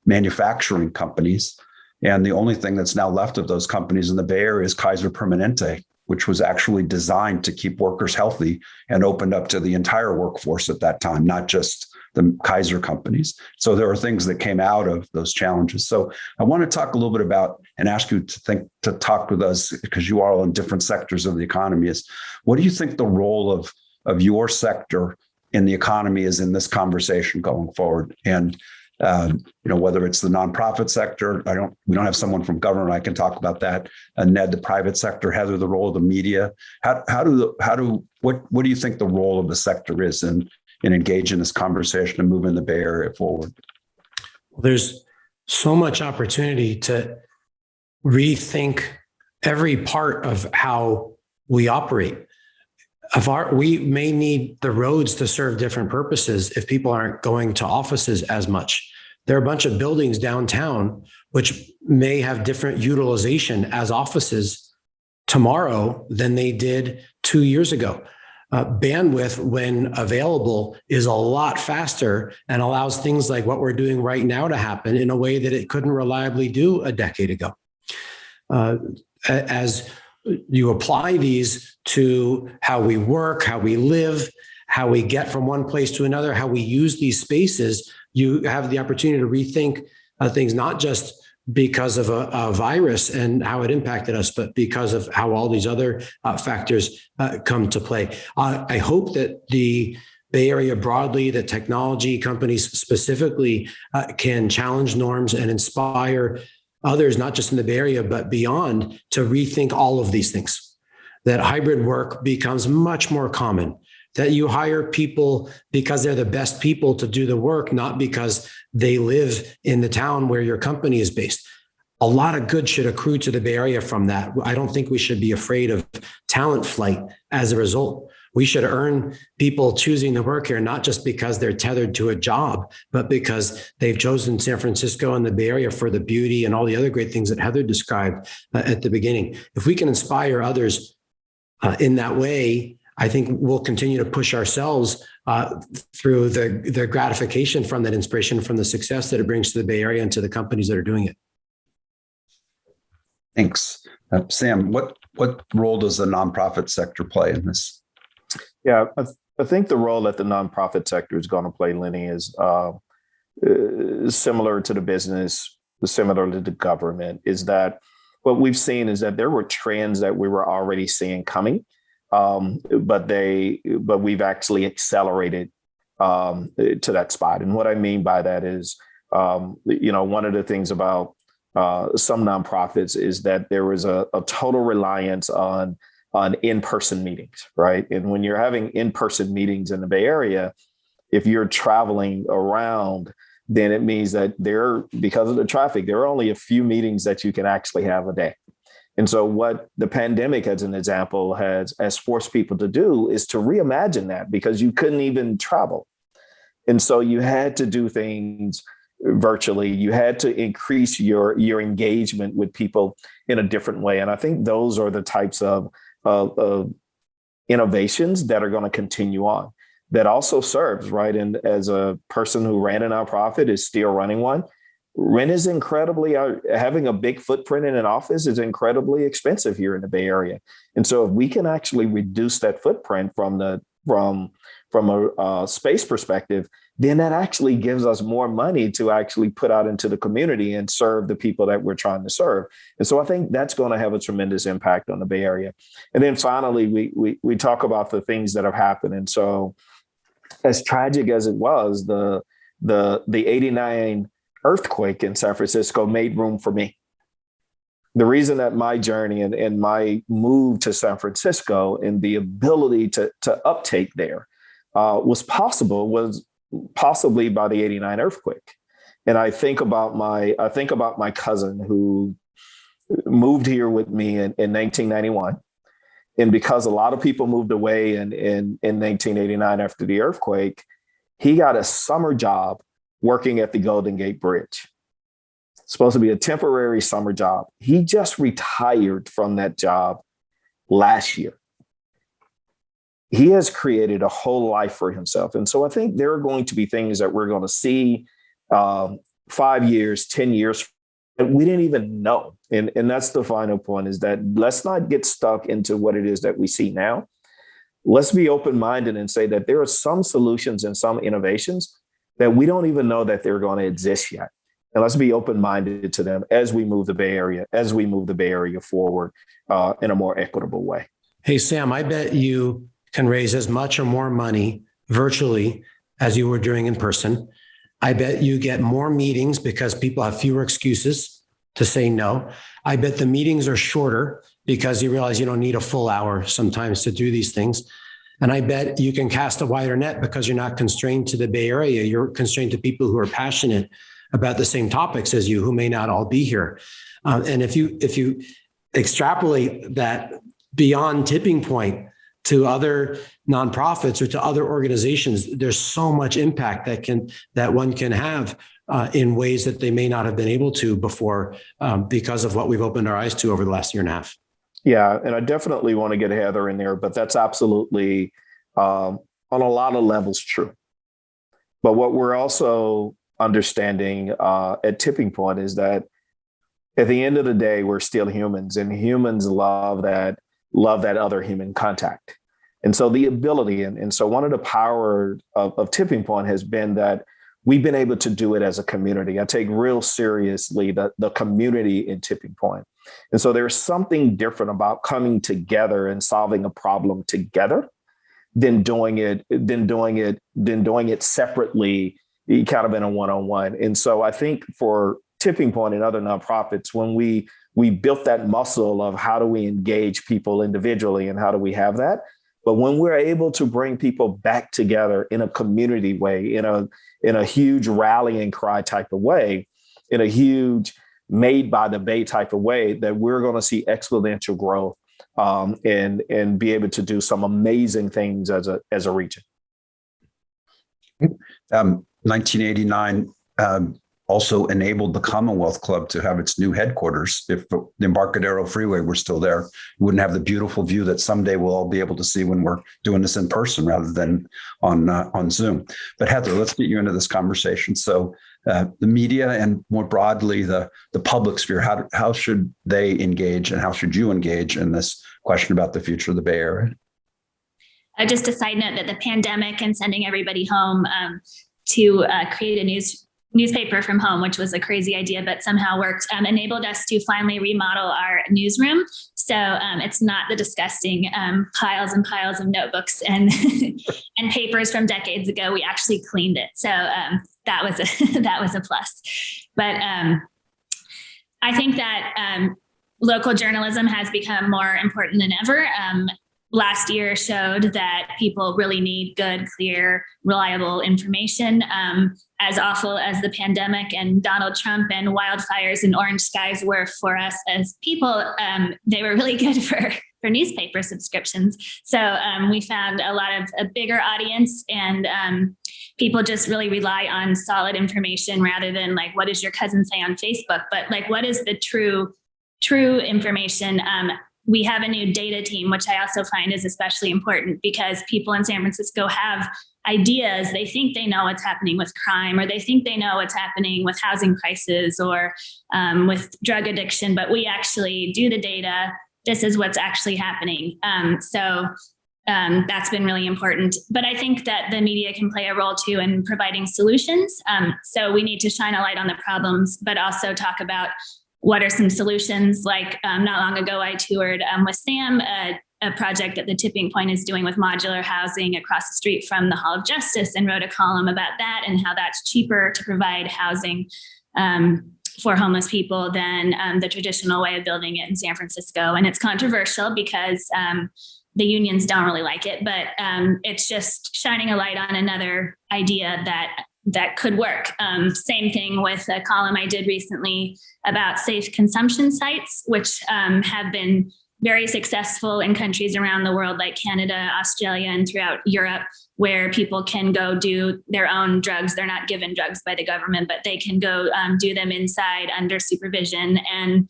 manufacturing companies. And the only thing that's now left of those companies in the Bay Area is Kaiser Permanente, which was actually designed to keep workers healthy and opened up to the entire workforce at that time, not just the Kaiser companies. So there are things that came out of those challenges. So I want to talk a little bit about and ask you to talk with us, because you are all in different sectors of the economy, is what do you think the role of your sector in the economy is in this conversation going forward? And whether it's the nonprofit sector, we don't have someone from government. I can talk about that. Ned, the private sector. Heather, the role of the media. What do you think the role of the sector is in engaging this conversation and moving the Bay Area forward? Well, there's so much opportunity to rethink every part of how we operate. We may need the roads to serve different purposes if people aren't going to offices as much. There are a bunch of buildings downtown which may have different utilization as offices tomorrow than they did 2 years ago. Bandwidth, when available, is a lot faster and allows things like what we're doing right now to happen in a way that it couldn't reliably do a decade ago. As you apply these to how we work, how we live, how we get from one place to another, how we use these spaces, you have the opportunity to rethink things, not just because of a virus and how it impacted us, but because of how all these other factors come to play. I hope that the Bay Area broadly, that technology companies specifically can challenge norms and inspire others, not just in the Bay Area, but beyond, to rethink all of these things. That hybrid work becomes much more common, that you hire people because they're the best people to do the work, not because they live in the town where your company is based. A lot of good should accrue to the Bay Area from that. I don't think we should be afraid of talent flight as a result. We should earn people choosing to work here, not just because they're tethered to a job, but because they've chosen San Francisco and the Bay Area for the beauty and all the other great things that Heather described at the beginning. If we can inspire others in that way, I think we'll continue to push ourselves through the gratification from that inspiration, from the success that it brings to the Bay Area and to the companies that are doing it. Thanks. Sam, what role does the nonprofit sector play in this? Yeah, I think the role that the nonprofit sector is going to play, Lenny, is similar to the business, similar to the government, is that what we've seen is that there were trends that we were already seeing coming, but we've actually accelerated to that spot. And what I mean by that is, one of the things about some nonprofits is that there was a total reliance on in-person meetings, right? And when you're having in-person meetings in the Bay Area, if you're traveling around, then it means that because of the traffic, there are only a few meetings that you can actually have a day. And so what the pandemic, as an example, has forced people to do is to reimagine that, because you couldn't even travel. And so you had to do things virtually. You had to increase your engagement with people in a different way. And I think those are the types of innovations that are going to continue on, that also serves, right? And as a person who ran a nonprofit, is still running one, rent is having a big footprint in an office is incredibly expensive here in the Bay Area. And so if we can actually reduce that footprint from a space perspective, then that actually gives us more money to actually put out into the community and serve the people that we're trying to serve. And so I think that's going to have a tremendous impact on the Bay Area. And then finally, we talk about the things that have happened. And so as tragic as it was, the 89 earthquake in San Francisco made room for me. The reason that my journey and my move to San Francisco and the ability to uptake there was possibly by the 89 earthquake. And I think about my cousin who moved here with me in 1991. And because a lot of people moved away in 1989 after the earthquake, he got a summer job working at the Golden Gate Bridge. It's supposed to be a temporary summer job. He just retired from that job last year. He has created a whole life for himself. And so I think there are going to be things that we're going to see 5 years, 10 years that we didn't even know. And that's the final point, is that let's not get stuck into what it is that we see now. Let's be open-minded and say that there are some solutions and some innovations that we don't even know that they're going to exist yet. And let's be open-minded to them as we move the Bay Area forward in a more equitable way. Hey, Sam, I bet you can raise as much or more money virtually as you were doing in person. I bet you get more meetings because people have fewer excuses to say no. I bet the meetings are shorter because you realize you don't need a full hour sometimes to do these things. And I bet you can cast a wider net because you're not constrained to the Bay Area. You're constrained to people who are passionate about the same topics as you who may not all be here. And if you extrapolate that beyond Tipping Point to other nonprofits or to other organizations, there's so much impact that one can have in ways that they may not have been able to before because of what we've opened our eyes to over the last year and a half. Yeah, and I definitely want to get Heather in there, but that's absolutely on a lot of levels true. But what we're also understanding at Tipping Point is that at the end of the day, we're still humans, and humans love that other human contact. And so the ability, and so one of the power of Tipping Point has been that we've been able to do it as a community. I take real seriously the community in Tipping Point. And so there's something different about coming together and solving a problem together than doing it separately, kind of in a one-on-one. And so I think for Tipping Point and other nonprofits, when we built that muscle of how do we engage people individually and how do we have that, but when we're able to bring people back together in a community way, in a huge rallying cry type of way, in a huge made by the Bay type of way, that we're going to see exponential growth and be able to do some amazing things as a region. 1989 also enabled the Commonwealth Club to have its new headquarters. If the Embarcadero Freeway were still there, we wouldn't have the beautiful view that someday we'll all be able to see when we're doing this in person rather than on Zoom. But Heather, let's get you into this conversation. So the media and more broadly the public sphere, how should they engage and how should you engage in this question about the future of the Bay Area? Just a side note that the pandemic and sending everybody home to create a newspaper from home, which was a crazy idea, but somehow worked, enabled us to finally remodel our newsroom. So it's not the disgusting piles and piles of notebooks and and papers from decades ago. We actually cleaned it. So that was a plus. But I think that local journalism has become more important than ever. Last year showed that people really need good, clear, reliable information. As awful as the pandemic and Donald Trump and wildfires and orange skies were for us as people, they were really good for newspaper subscriptions. So we found a bigger audience, and people just really rely on solid information rather than like, what does your cousin say on Facebook? But like, what is the true information? We have a new data team, which I also find is especially important because people in San Francisco have ideas. They think they know what's happening with crime, or they think they know what's happening with housing prices or with drug addiction, but we actually do the data. This is what's actually happening. So that's been really important. But I think that the media can play a role too in providing solutions. So we need to shine a light on the problems, but also talk about what are some solutions? Like not long ago, I toured with Sam, a project that the Tipping Point is doing with modular housing across the street from the Hall of Justice, and wrote a column about that and how that's cheaper to provide housing for homeless people than the traditional way of building it in San Francisco. And it's controversial because the unions don't really like it, but it's just shining a light on another idea that could work. Same thing with a column I did recently about safe consumption sites, which have been very successful in countries around the world like Canada, Australia, and throughout Europe, where people can go do their own drugs. They're not given drugs by the government, but they can go do them inside under supervision. And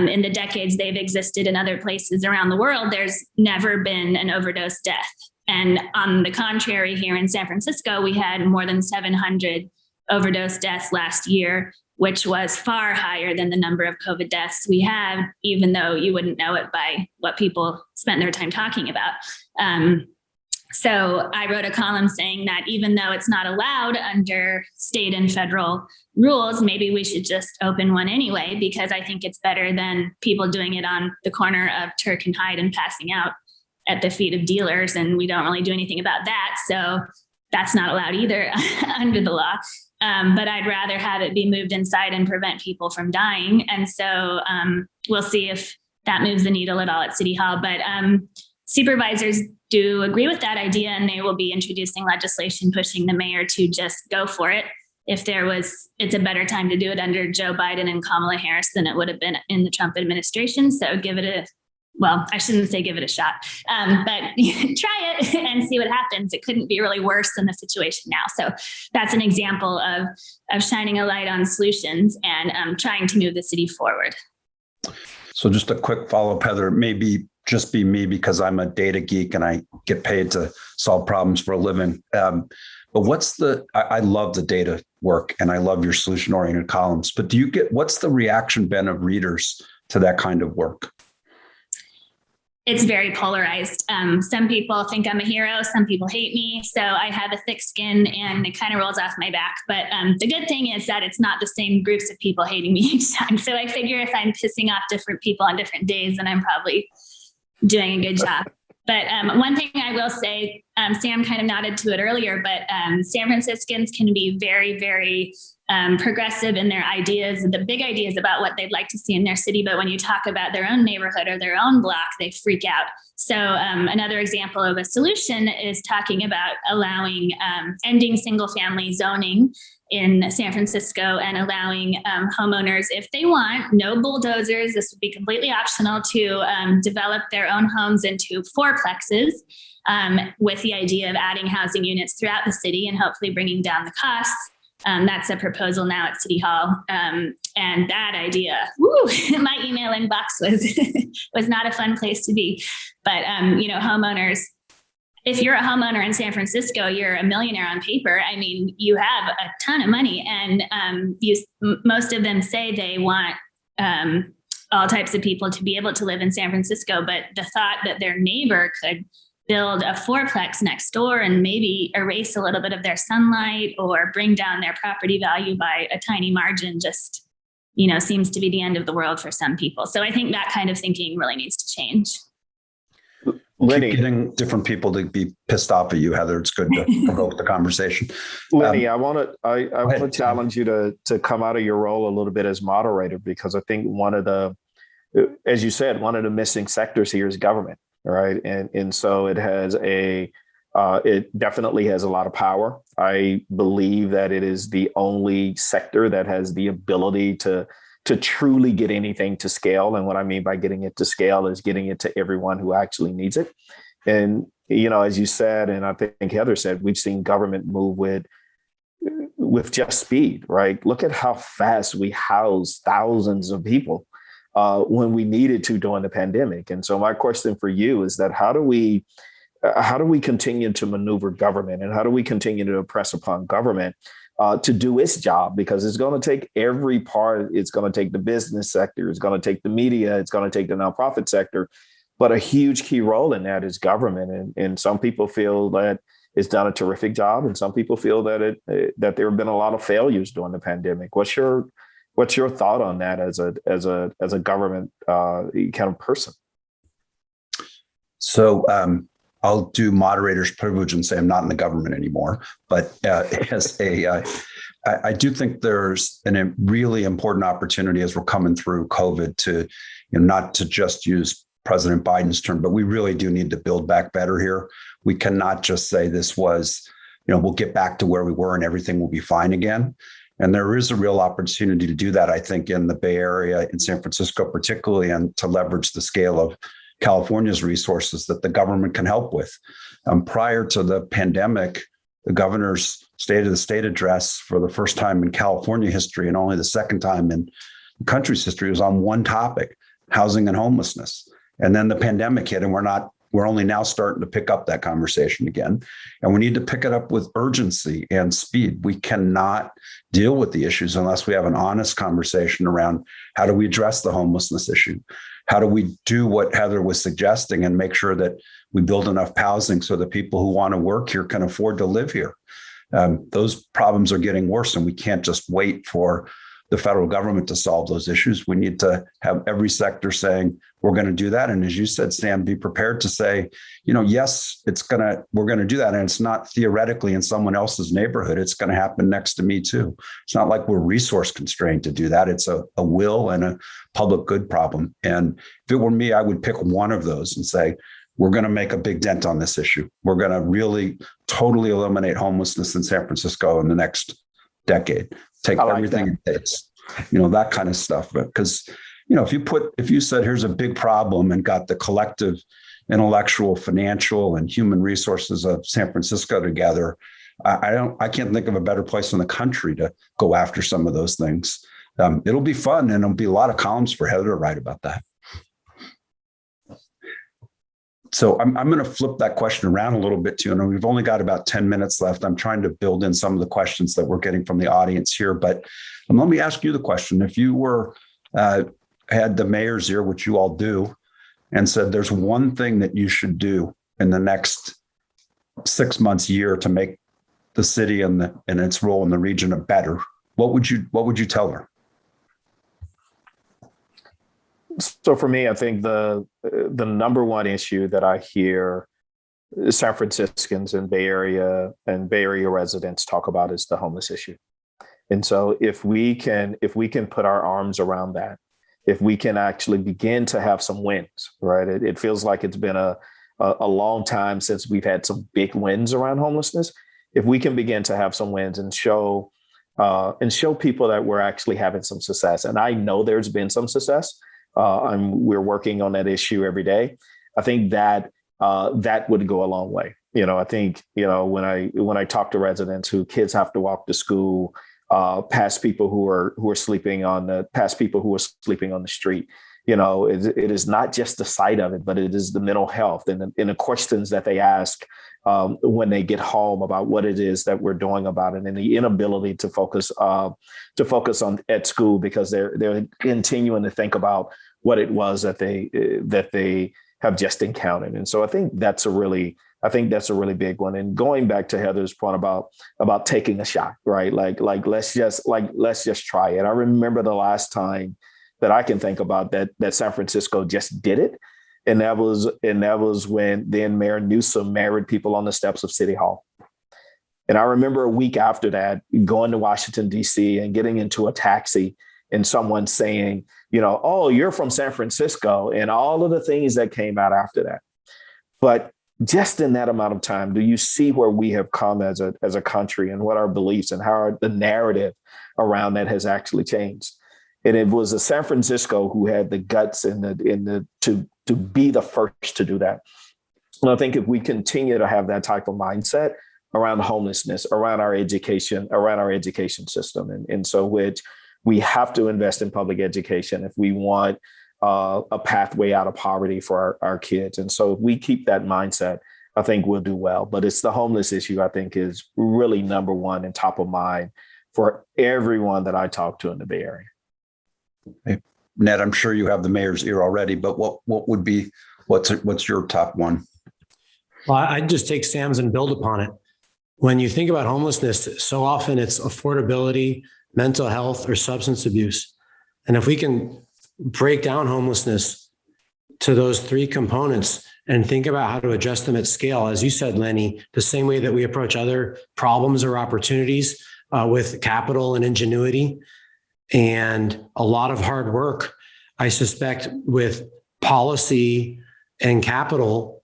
in the decades they've existed in other places around the world, there's never been an overdose death. And on the contrary, here in San Francisco, we had more than 700 overdose deaths last year, which was far higher than the number of COVID deaths we had, even though you wouldn't know it by what people spent their time talking about. So I wrote a column saying that even though it's not allowed under state and federal rules, maybe we should just open one anyway, because I think it's better than people doing it on the corner of Turk and Hyde and passing out at the feet of dealers, and we don't really do anything about that. So that's not allowed either under the law. But I'd rather have it be moved inside and prevent people from dying. And so we'll see if that moves the needle at all at City Hall. But supervisors do agree with that idea, and they will be introducing legislation pushing the mayor to just go for it. if it's a better time to do it under Joe Biden and Kamala Harris than it would have been in the Trump administration. So I shouldn't say give it a shot, but try it and see what happens. It couldn't be really worse than the situation now. So that's an example of shining a light on solutions and trying to move the city forward. So just a quick follow-up, Heather, maybe just be me because I'm a data geek and I get paid to solve problems for a living. But I love the data work and I love your solution-oriented columns, but what's the reaction been of readers to that kind of work? It's very polarized. Some people think I'm a hero. Some people hate me. So I have a thick skin and it kind of rolls off my back. But the good thing is that it's not the same groups of people hating me each time. So I figure if I'm pissing off different people on different days, then I'm probably doing a good job. But one thing I will say, Sam kind of nodded to it earlier, but San Franciscans can be very, very progressive in their ideas, the big ideas about what they'd like to see in their city. But when you talk about their own neighborhood or their own block, they freak out. So another example of a solution is talking about ending single family zoning in San Francisco and allowing homeowners, if they want, no bulldozers, this would be completely optional, to develop their own homes into fourplexes with the idea of adding housing units throughout the city and hopefully bringing down the costs. That's a proposal now at City Hall. And that idea, my email inbox was not a fun place to be. But, homeowners, if you're a homeowner in San Francisco, you're a millionaire on paper. I mean, you have a ton of money, and most of them say they want all types of people to be able to live in San Francisco. But the thought that their neighbor could build a fourplex next door and maybe erase a little bit of their sunlight or bring down their property value by a tiny margin just, seems to be the end of the world for some people. So I think that kind of thinking really needs to change. Lenny, keep getting different people to be pissed off at you, Heather. It's good to provoke the conversation. Lenny, I want to challenge you to come out of your role a little bit as moderator, because I think as you said, one of the missing sectors here is government, right? And so it definitely has a lot of power. I believe that it is the only sector that has the ability to truly get anything to scale. And what I mean by getting it to scale is getting it to everyone who actually needs it. And, as you said, and I think Heather said, we've seen government move with just speed, right? Look at how fast we housed thousands of people when we needed to during the pandemic. And so my question for you is that how do we continue to maneuver government, and how do we continue to press upon government to do its job? Because it's going to take every part. It's going to take the business sector. It's going to take the media. It's going to take the nonprofit sector. But a huge key role in that is government. And some people feel that it's done a terrific job, and some people feel that there have been a lot of failures during the pandemic. What's your thought on that as a government kind of person? So I'll do moderator's privilege and say I'm not in the government anymore. But I do think there's a really important opportunity as we're coming through COVID to, not to just use President Biden's term, but we really do need to build back better here. We cannot just say this was, we'll get back to where we were and everything will be fine again. And there is a real opportunity to do that, I think, in the Bay Area, in San Francisco particularly, and to leverage the scale of California's resources that the government can help with. Prior to the pandemic, the governor's State of the State address for the first time in California history and only the second time in the country's history was on one topic, housing and homelessness. And then the pandemic hit, and we're only now starting to pick up that conversation again. And we need to pick it up with urgency and speed. We cannot deal with the issues unless we have an honest conversation around how do we address the homelessness issue? How do we do what Heather was suggesting and make sure that we build enough housing so that people who want to work here can afford to live here? Those problems are getting worse, and we can't just wait for the federal government to solve those issues. We need to have every sector saying, we're going to do that. And as you said, Sam, be prepared to say, yes, we're going to do that. And it's not theoretically in someone else's neighborhood. It's going to happen next to me too. It's not like we're resource constrained to do that. It's a will and a public good problem. And if it were me, I would pick one of those and say, we're going to make a big dent on this issue. We're going to really totally eliminate homelessness in San Francisco in the next decade. Take I like everything it takes, that kind of stuff. Because, if you said, here's a big problem and got the collective intellectual, financial, and human resources of San Francisco together, I can't think of a better place in the country to go after some of those things. It'll be fun, and there'll be a lot of columns for Heather to write about that. So I'm going to flip that question around a little bit too. And we've only got about 10 minutes left. I'm trying to build in some of the questions that we're getting from the audience here, but let me ask you the question. If you were had the mayor's ear, which you all do, and said there's one thing that you should do in the next 6 months, year to make the city and its role in the region a better, what would you tell her? So for me, I think the number one issue that I hear San Franciscans and Bay Area residents talk about is the homeless issue. And so if we can put our arms around that, if we can actually begin to have some wins, right? It feels like it's been a long time since we've had some big wins around homelessness. If we can begin to have some wins and show people that we're actually having some success, and I know there's been some success. We're working on that issue every day. I think that would go a long way. I think, when I talk to residents whose kids have to walk to school, past people who are sleeping on the street, it is not just the sight of it, but it is the mental health and the questions that they ask when they get home about what it is that we're doing about it, and the inability to focus on at school because they're continuing to think about what it was that they have just encountered. And so I think that's a really big one. And going back to Heather's point about taking a shot, right? Like let's just try it. I remember the last time that I can think about that San Francisco just did it. And that was when then Mayor Newsom married people on the steps of City Hall. And I remember a week after that, going to Washington, D.C. and getting into a taxi and someone saying, oh, you're from San Francisco, and all of the things that came out after that. But just in that amount of time, do you see where we have come as a country and what our beliefs and how the narrative around that has actually changed? And it was a San Francisco who had the guts to be the first to do that. And I think if we continue to have that type of mindset around homelessness, around our education system, and so which we have to invest in public education if we want a pathway out of poverty for our kids. And so if we keep that mindset, I think we'll do well. But it's the homeless issue, I think, is really number one and top of mind for everyone that I talk to in the Bay Area. Hey, Ned, I'm sure you have the mayor's ear already, but what's your top one? Well, I'd just take Sam's and build upon it. When you think about homelessness, so often it's affordability, mental health, or substance abuse. And if we can break down homelessness to those three components and think about how to address them at scale, as you said, Lenny, the same way that we approach other problems or opportunities with capital and ingenuity and a lot of hard work, I suspect with policy and capital,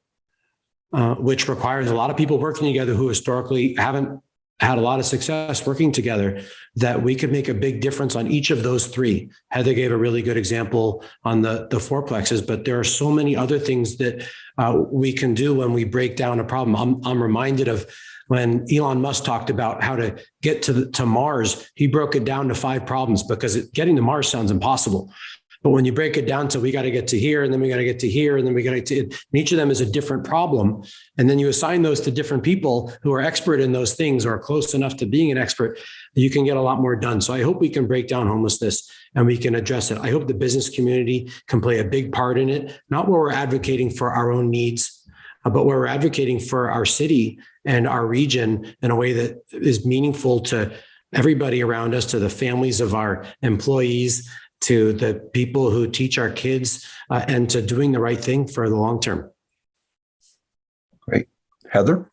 which requires a lot of people working together who historically haven't had a lot of success working together, that we could make a big difference on each of those three. Heather gave a really good example on the fourplexes, but there are so many other things that we can do when we break down a problem. I'm reminded of when Elon Musk talked about how to get to Mars. He broke it down to 5 problems because getting to Mars sounds impossible. But when you break it down to, we got to get to here, and then we got to get to here, and then we got to get to, and each of them is a different problem. And then you assign those to different people who are expert in those things or are close enough to being an expert, you can get a lot more done. So I hope we can break down homelessness and we can address it. I hope the business community can play a big part in it, not where we're advocating for our own needs, but where we're advocating for our city and our region in a way that is meaningful to everybody around us, to the families of our employees, to the people who teach our kids, and to doing the right thing for the long term. Great. Heather?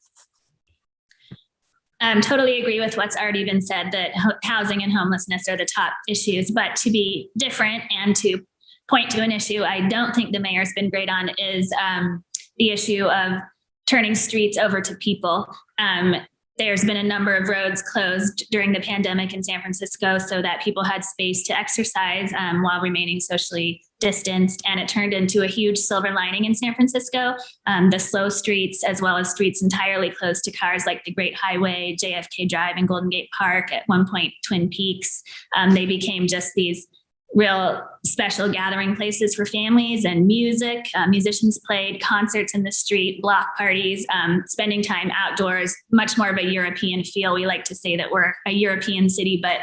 Totally agree with what's already been said, that housing and homelessness are the top issues. But to be different and to point to an issue I don't think the mayor's been great on is the issue of turning streets over to people. there's been a number of roads closed during the pandemic in San Francisco so that people had space to exercise while remaining socially distanced. And it turned into a huge silver lining in San Francisco. The slow streets, as well as streets entirely closed to cars like the Great Highway, JFK Drive, and Golden Gate Park, at one point Twin Peaks, they became just these real special gathering places for families and music. Musicians played, concerts in the street, block parties, spending time outdoors, much more of a European feel. We like to say that we're a European city, but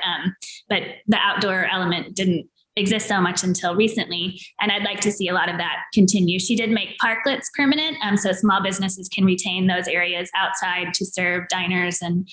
the outdoor element didn't exist so much until recently. And I'd like to see a lot of that continue. She did make parklets permanent, so small businesses can retain those areas outside to serve diners and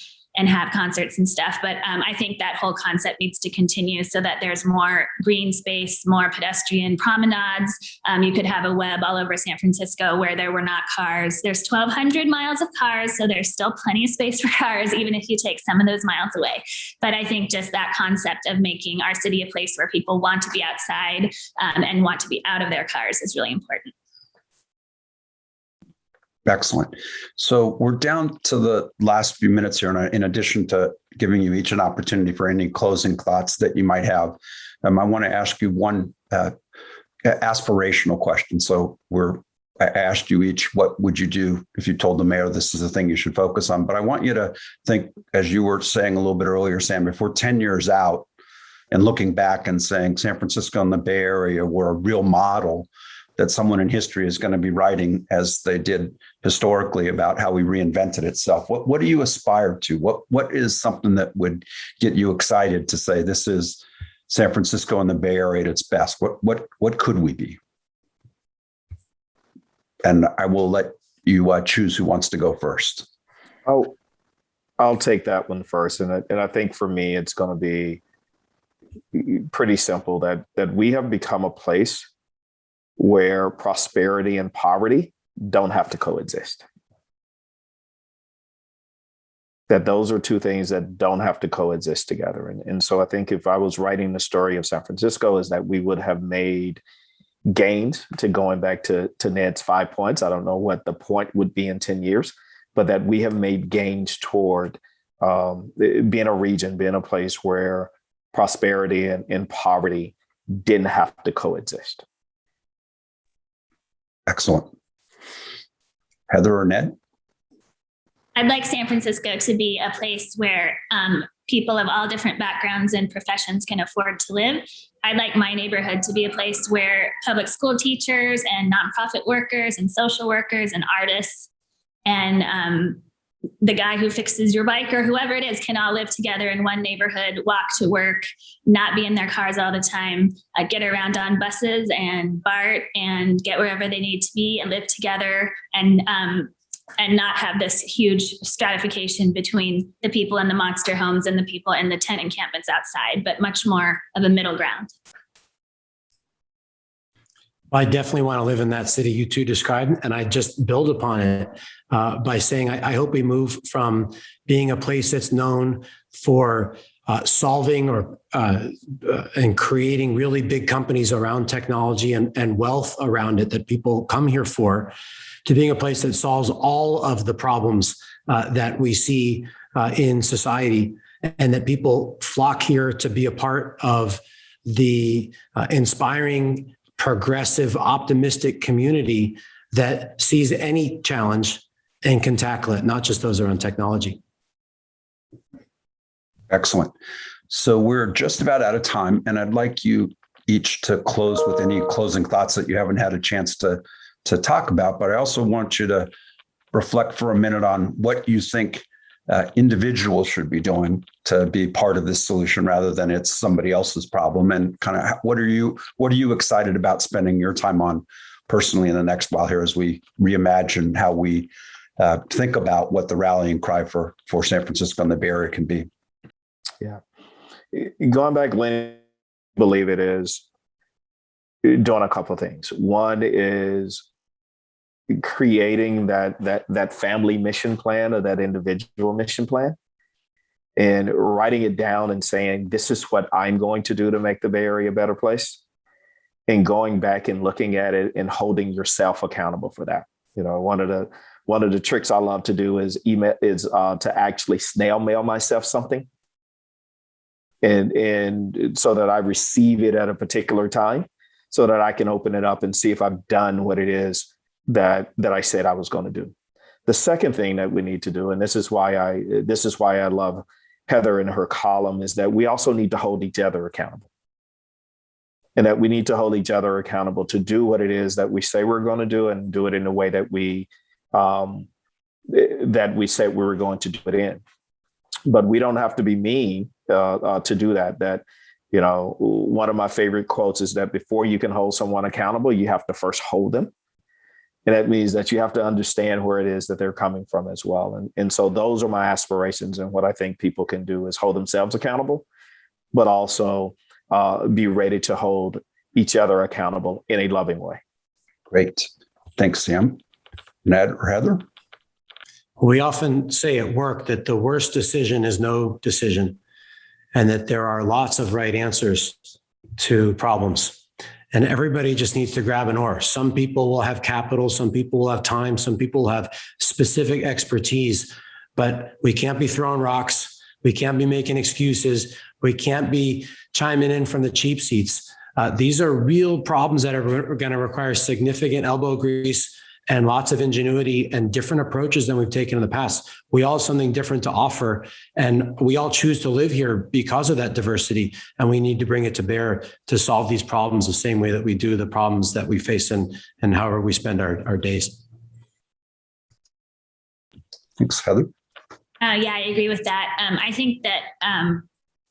have concerts and stuff. But I think that whole concept needs to continue so that there's more green space, more pedestrian promenades. You could have a web all over San Francisco where there were not cars. There's 1,200 miles of cars, so there's still plenty of space for cars, even if you take some of those miles away. But I think just that concept of making our city a place where people want to be outside and want to be out of their cars is really important. Excellent. So we're down to the last few minutes here. And in addition to giving you each an opportunity for any closing thoughts that you might have, I want to ask you one aspirational question. So I asked you each, what would you do if you told the mayor this is the thing you should focus on? But I want you to think, as you were saying a little bit earlier, Sam, if we're 10 years out and looking back and saying San Francisco and the Bay Area were a real model that someone in history is going to be writing, as they did historically, about how we reinvented itself. What do you aspire to? What is something that would get you excited to say this is San Francisco and the Bay Area at its best? What could we be? And I will let you choose who wants to go first. Oh, I'll take that one first, and I think for me it's going to be pretty simple that we have become a place where prosperity and poverty don't have to coexist. That those are two things that don't have to coexist together. And so I think if I was writing the story of San Francisco, is that we would have made gains, to going back to Ned's 5 points. I don't know what the point would be in 10 years, but that we have made gains toward being a region, being a place where prosperity and poverty didn't have to coexist. Excellent. Heather or Ned? I'd like San Francisco to be a place where people of all different backgrounds and professions can afford to live. I'd like my neighborhood to be a place where public school teachers and nonprofit workers and social workers and artists and the guy who fixes your bike or whoever it is can all live together in one neighborhood, walk to work, not be in their cars all the time, get around on buses and BART and get wherever they need to be and live together and not have this huge stratification between the people in the monster homes and the people in the tent encampments outside, but much more of a middle ground. I definitely want to live in that city you two described, and I just build upon it by saying I hope we move from being a place that's known for solving or and creating really big companies around technology and wealth around it that people come here for, to being a place that solves all of the problems that we see in society, and that people flock here to be a part of the inspiring, progressive, optimistic community that sees any challenge and can tackle it, not just those around technology. Excellent. So we're just about out of time, and I'd like you each to close with any closing thoughts that you haven't had a chance to talk about. But I also want you to reflect for a minute on what you think individuals should be doing to be part of this solution rather than it's somebody else's problem, and kind of what are you excited about spending your time on personally in the next while here as we reimagine how we think about what the rallying cry for San Francisco and the Bay Area can be. Yeah. Going back, Lynn, I believe it is doing a couple of things. One is creating that family mission plan or that individual mission plan and writing it down and saying, this is what I'm going to do to make the Bay Area a better place. And going back and looking at it and holding yourself accountable for that. You know, one of one of the tricks I love to do is to actually snail mail myself something. And so that I receive it at a particular time so that I can open it up and see if I've done what it is that I said I was going to do. The second thing that we need to do, and this is why I love Heather and her column, is that we also need to hold each other accountable. And that we need to hold each other accountable to do what it is that we say we're going to do, and do it in the way that we said we were going to do it in. But we don't have to be mean to do that. That, you know, one of my favorite quotes is that before you can hold someone accountable, you have to first hold them. And that means that you have to understand where it is that they're coming from as well. And so those are my aspirations. And what I think people can do is hold themselves accountable, but also be ready to hold each other accountable in a loving way. Great. Thanks, Sam. Ned or Heather? We often say at work that the worst decision is no decision, and that there are lots of right answers to problems. And everybody just needs to grab an oar. Some people will have capital, some people will have time, some people will have specific expertise, but we can't be throwing rocks. We can't be making excuses. We can't be chiming in from the cheap seats. These are real problems that are going to require significant elbow grease and lots of ingenuity and different approaches than we've taken in the past. We all have something different to offer, and we all choose to live here because of that diversity. And we need to bring it to bear to solve these problems the same way that we do the problems that we face and however we spend our days. Thanks, Heather. Yeah, I agree with that. I think that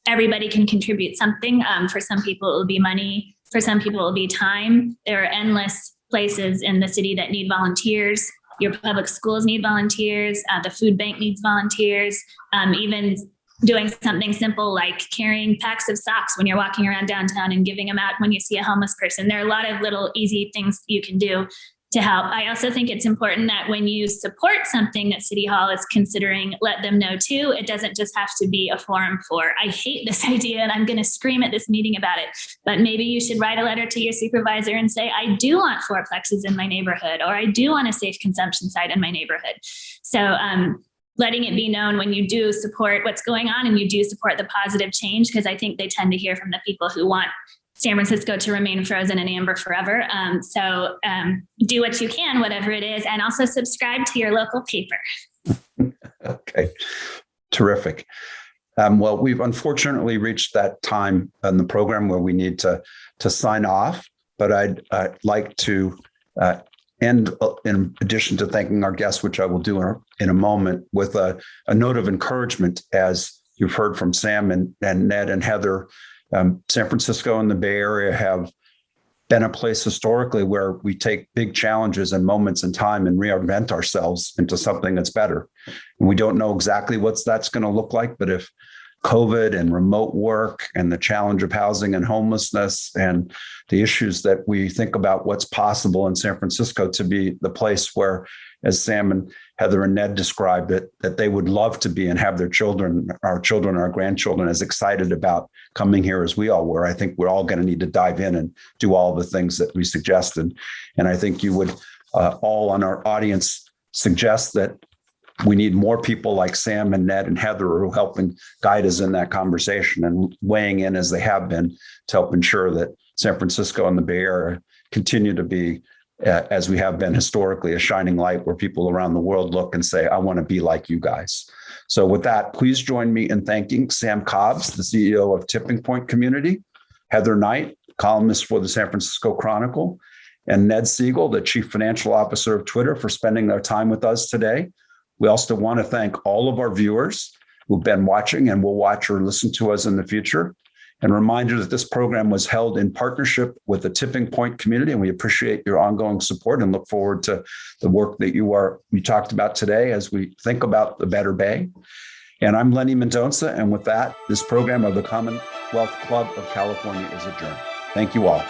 everybody can contribute something. For some people, it will be money. For some people, it will be time. There are endless places in the city that need volunteers. Your public schools need volunteers. The food bank needs volunteers. Even doing something simple like carrying packs of socks when you're walking around downtown and giving them out when you see a homeless person. There are a lot of little easy things you can do to help. I also think it's important that when you support something that City Hall is considering, let them know too. It doesn't just have to be a forum for, I hate this idea and I'm going to scream at this meeting about it. But maybe you should write a letter to your supervisor and say, I do want fourplexes in my neighborhood, or I do want a safe consumption site in my neighborhood. So letting it be known when you do support what's going on and you do support the positive change, because I think they tend to hear from the people who want San Francisco to remain frozen in amber forever. So do what you can, whatever it is, and also subscribe to your local paper. Okay, terrific. Well, we've unfortunately reached that time in the program where we need to sign off, but I'd like to end, in addition to thanking our guests, which I will do in a moment, with a note of encouragement. As you've heard from Sam and Ned and Heather, San Francisco and the Bay Area have been a place historically where we take big challenges and moments in time and reinvent ourselves into something that's better. And we don't know exactly what that's going to look like, but if COVID and remote work and the challenge of housing and homelessness and the issues that we think about what's possible in San Francisco to be the place where, as Sam and Heather and Ned described it, that they would love to be and have their children, our grandchildren, as excited about coming here as we all were. I think we're all going to need to dive in and do all the things that we suggested. And I think you would all on our audience suggest that we need more people like Sam and Ned and Heather who are helping guide us in that conversation and weighing in as they have been to help ensure that San Francisco and the Bay Area continue to be, as we have been historically, a shining light where people around the world look and say, I want to be like you guys. So with that, please join me in thanking Sam Cobbs, the CEO of Tipping Point Community, Heather Knight, columnist for the San Francisco Chronicle, and Ned Siegel, the Chief Financial Officer of Twitter, for spending their time with us today. We also want to thank all of our viewers who've been watching and will watch or listen to us in the future. And reminder that this program was held in partnership with the Tipping Point Community, and we appreciate your ongoing support and look forward to the work that we talked about today as we think about the Better Bay. And I'm Lenny Mendonca, and with that, this program of the Commonwealth Club of California is adjourned. Thank you all.